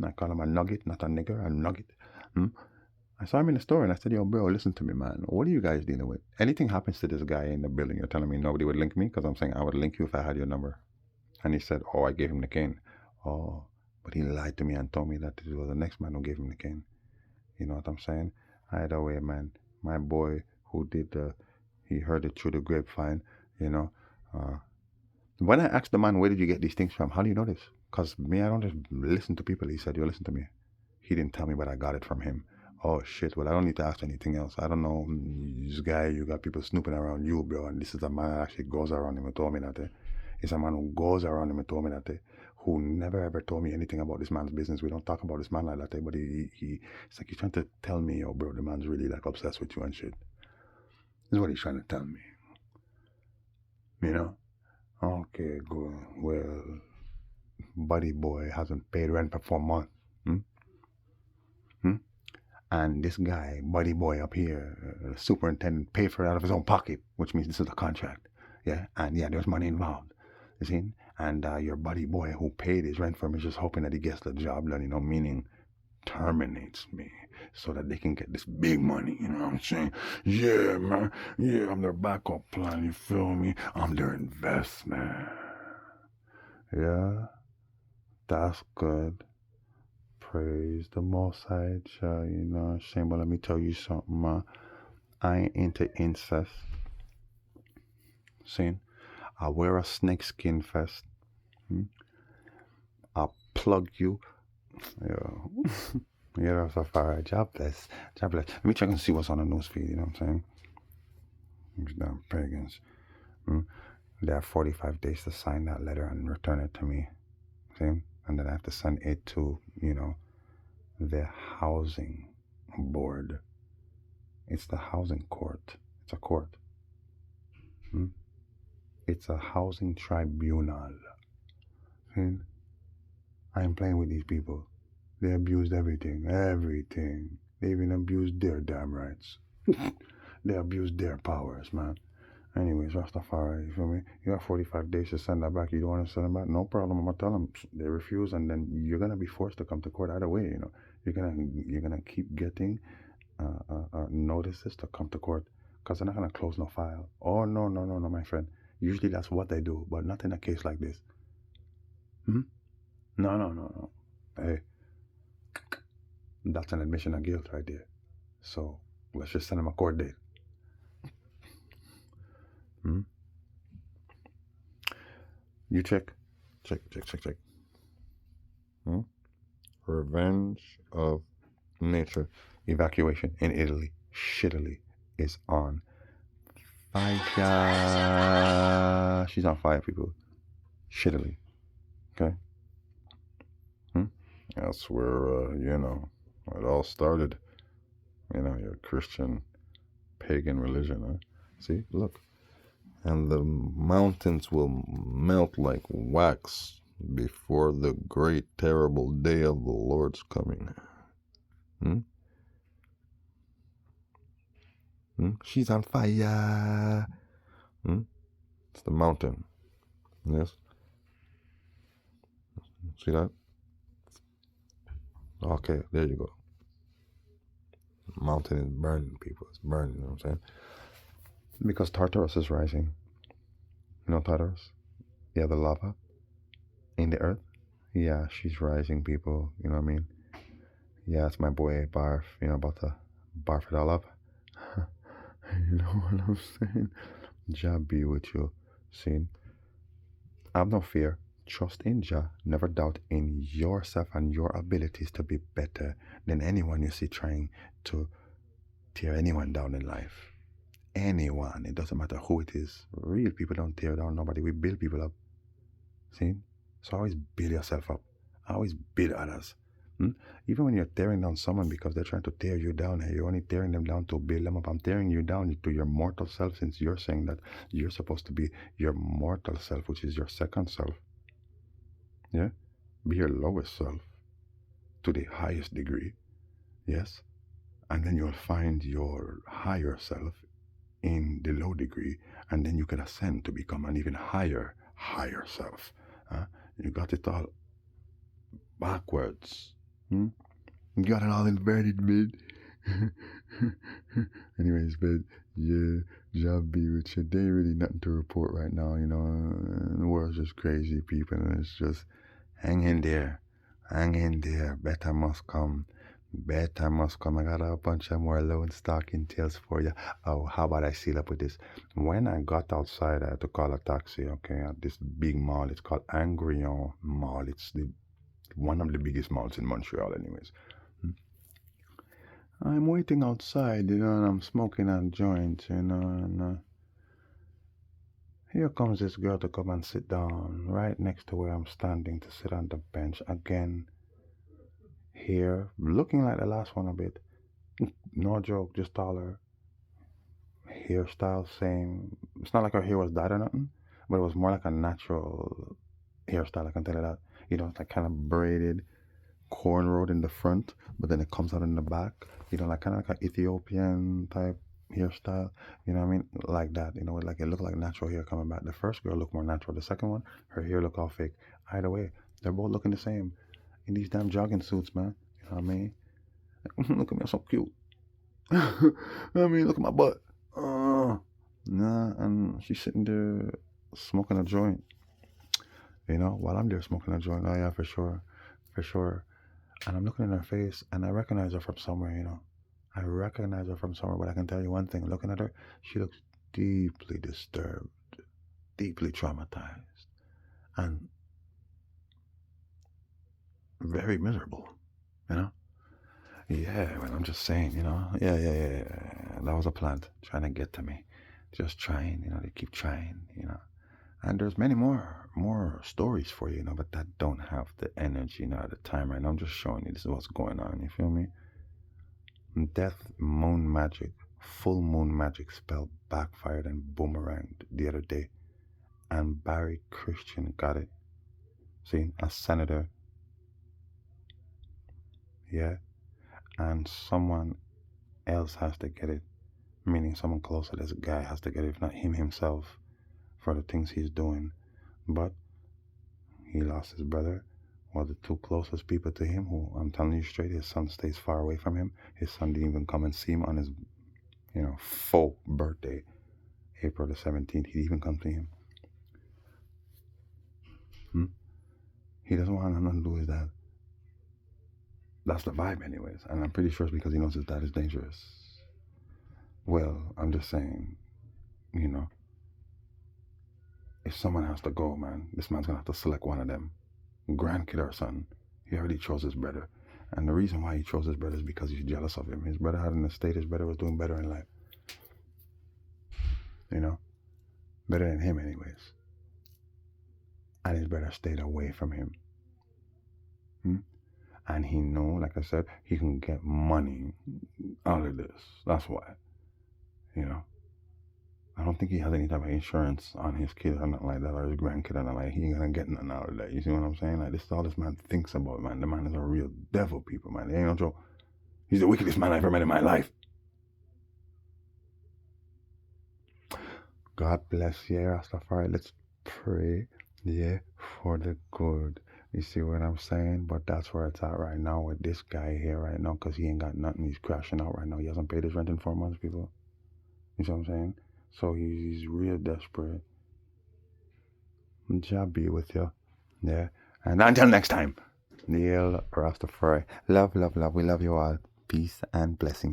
I call him a nugget, not a nigger, a nugget. I saw him in the store and I said, yo, bro, listen to me, man. What are you guys dealing with? Anything happens to this guy in the building, you're telling me nobody would link me? Because I'm saying I would link you if I had your number. And he said, oh, I gave him the cane. Oh, but he lied to me and told me that it was the next man who gave him the cane. You know what I'm saying? Either way, man, my boy who did he heard it through the grapevine, when I asked the man, where did you get these things from? How do you know this? Because me, I don't just listen to people. He said, yo, listen to me. He didn't tell me, but I got it from him. Oh, shit. Well, I don't need to ask anything else. I don't know. This guy, you got people snooping around you, bro. And this is a man that actually goes around him and told me that. It's a man who goes around him and told me that. who never ever told me anything about this man's business. We don't talk about this man like that, but it's like he's trying to tell me, yo, bro, the man's really like obsessed with you and shit. This is what he's trying to tell me. You know? Okay, good. Well, buddy boy hasn't paid rent for 4 months. Hmm? Hmm? And this guy, buddy boy up here, superintendent, paid for it out of his own pocket, which means this is a contract. Yeah, and yeah, there's money involved. You see? And your buddy boy who paid his rent for him is just hoping that he gets the job done, meaning terminates me so that they can get this big money, you know what I'm saying? Yeah, man. Yeah, I'm their backup plan, you feel me? I'm their investment. Yeah, that's good. Praise the Most High, child, you know what I'm saying? But let me tell you something, man. I ain't into incest. See? I wear a snakeskin vest. I'll plug you. Yo. Yeah, that's a fire. Job bless. Job bless. Let me check and see what's on the news feed, you know what I'm saying? These damn pagans. They have 45 days to sign that letter and return it to me. See? And then I have to send it to, the housing board. It's the housing court. It's a court. It's a housing tribunal. See? I am playing with these people. They abused everything. Everything. They even abused their damn rights. They abused their powers, man. Anyways, Rastafari, you feel me? You have 45 days to send that back. You don't want to send them back? No problem. I'm gonna tell them they refuse, and then you're gonna be forced to come to court either way. You're gonna keep getting notices to come to court because they're not gonna close no file. Oh no, my friend. Usually that's what they do, but not in a case like this. No. Hey, that's an admission of guilt right there. So let's just send them a court date. You check. Revenge of Nature evacuation in Italy, shittily, is on fire. She's on fire, people. Shittily. Okay? That's where, it all started. Your Christian pagan religion, huh? See, look. And the mountains will melt like wax before the great terrible day of the Lord's coming. She's on fire. It's the mountain. Yes. See that? Okay, there you go. The mountain is burning, people. It's burning, you know what I'm saying? Because Tartarus is rising. You know Tartarus? Yeah, the lava in the earth. Yeah, she's rising, people. You know what I mean? Yeah, it's my boy Barf, about to barf it all up. You know what I'm saying? Jah be with you. See? Have no fear. Trust in Jah. Never doubt in yourself and your abilities to be better than anyone you see trying to tear anyone down in life. Anyone. It doesn't matter who it is. Real people don't tear down nobody. We build people up. See? So always build yourself up. Always build others. Even when you're tearing down someone because they're trying to tear you down, hey, you're only tearing them down to build them up. I'm tearing you down to your mortal self, since you're saying that you're supposed to be your mortal self, which is your second self. Yeah? Be your lowest self to the highest degree. Yes? And then you'll find your higher self in the low degree, and then you can ascend to become an even higher self. You got it all backwards. You got it all inverted, man. Anyways, man, yeah, job be with you. There ain't really nothing to report right now, the world's just crazy, people, and it's just hang in there. Better must come. I got a bunch of more low stocking tails for you. Oh, how about I seal up with this? When I got outside, I had to call a taxi, okay, at this big mall. It's called Angrion Mall. It's one of the biggest malls in Montreal, anyways. I'm waiting outside, and I'm smoking a joint, and Here comes this girl to come and sit down right next to where I'm standing to sit on the bench. Again, here, looking like the last one a bit. No joke, just taller. Hairstyle, same. It's not like her hair was dyed or nothing, but it was more like a natural hairstyle, I can tell you that. It's like kind of braided, cornrowed in the front, but then it comes out in the back. Like kind of like an Ethiopian type hairstyle. You know what I mean? Like that. Like it looked like natural hair coming back. The first girl looked more natural. The second one, her hair looked all fake. Either way, they're both looking the same in these damn jogging suits, man. You know what I mean? Look at me, I'm so cute. Look at my butt. Nah, and she's sitting there smoking a joint. While I'm there smoking a joint. Oh yeah, for sure, for sure. And I'm looking in her face, and I recognize her from somewhere. I recognize her from somewhere, but I can tell you one thing. Looking at her, she looks deeply disturbed, deeply traumatized, and very miserable. You know? Yeah, man, I'm just saying. Yeah. That was a plant trying to get to me. Just trying, they keep trying. And there's many more stories for you, but that don't have the energy, at the time right now. I'm just showing you this is what's going on, you feel me? Death moon magic, full moon magic spell backfired and boomeranged the other day. And Barry Christian got it. See, a senator. Yeah. And someone else has to get it. Meaning someone closer to this guy has to get it, if not him himself, for the things he's doing. But he lost his brother, or the two closest people to him, who I'm telling you straight, his son stays far away from him. His son didn't even come and see him on his, full birthday, April the 17th. He didn't even come to him. He doesn't want nothing to do with that. That's the vibe anyways. And I'm pretty sure it's because he knows his dad is dangerous. Well, I'm just saying, if someone has to go, man, this man's gonna have to select one of them. Grandkid or son. He already chose his brother. And the reason why he chose his brother is because he's jealous of him. His brother had an estate, his brother was doing better in life. Better than him anyways. And his brother stayed away from him. And he knew, like I said, he can get money out of this. That's why. I don't think he has any type of insurance on his kid or nothing like that, or his grandkid or nothing like that. He ain't gonna get nothing out of that. You see what I'm saying? Like, this is all this man thinks about, man. The man is a real devil, people, man. It ain't no joke. He's the wickedest man I ever met in my life. God bless you, Rastafari. Let's pray, for the good. You see what I'm saying? But that's where it's at right now with this guy here right now, because he ain't got nothing. He's crashing out right now. He hasn't paid his rent in 4 months, people. You see what I'm saying? So he's real desperate. Jah be with you. Yeah. And until next time, Neil Rastafari. Love, love, love. We love you all. Peace and blessings.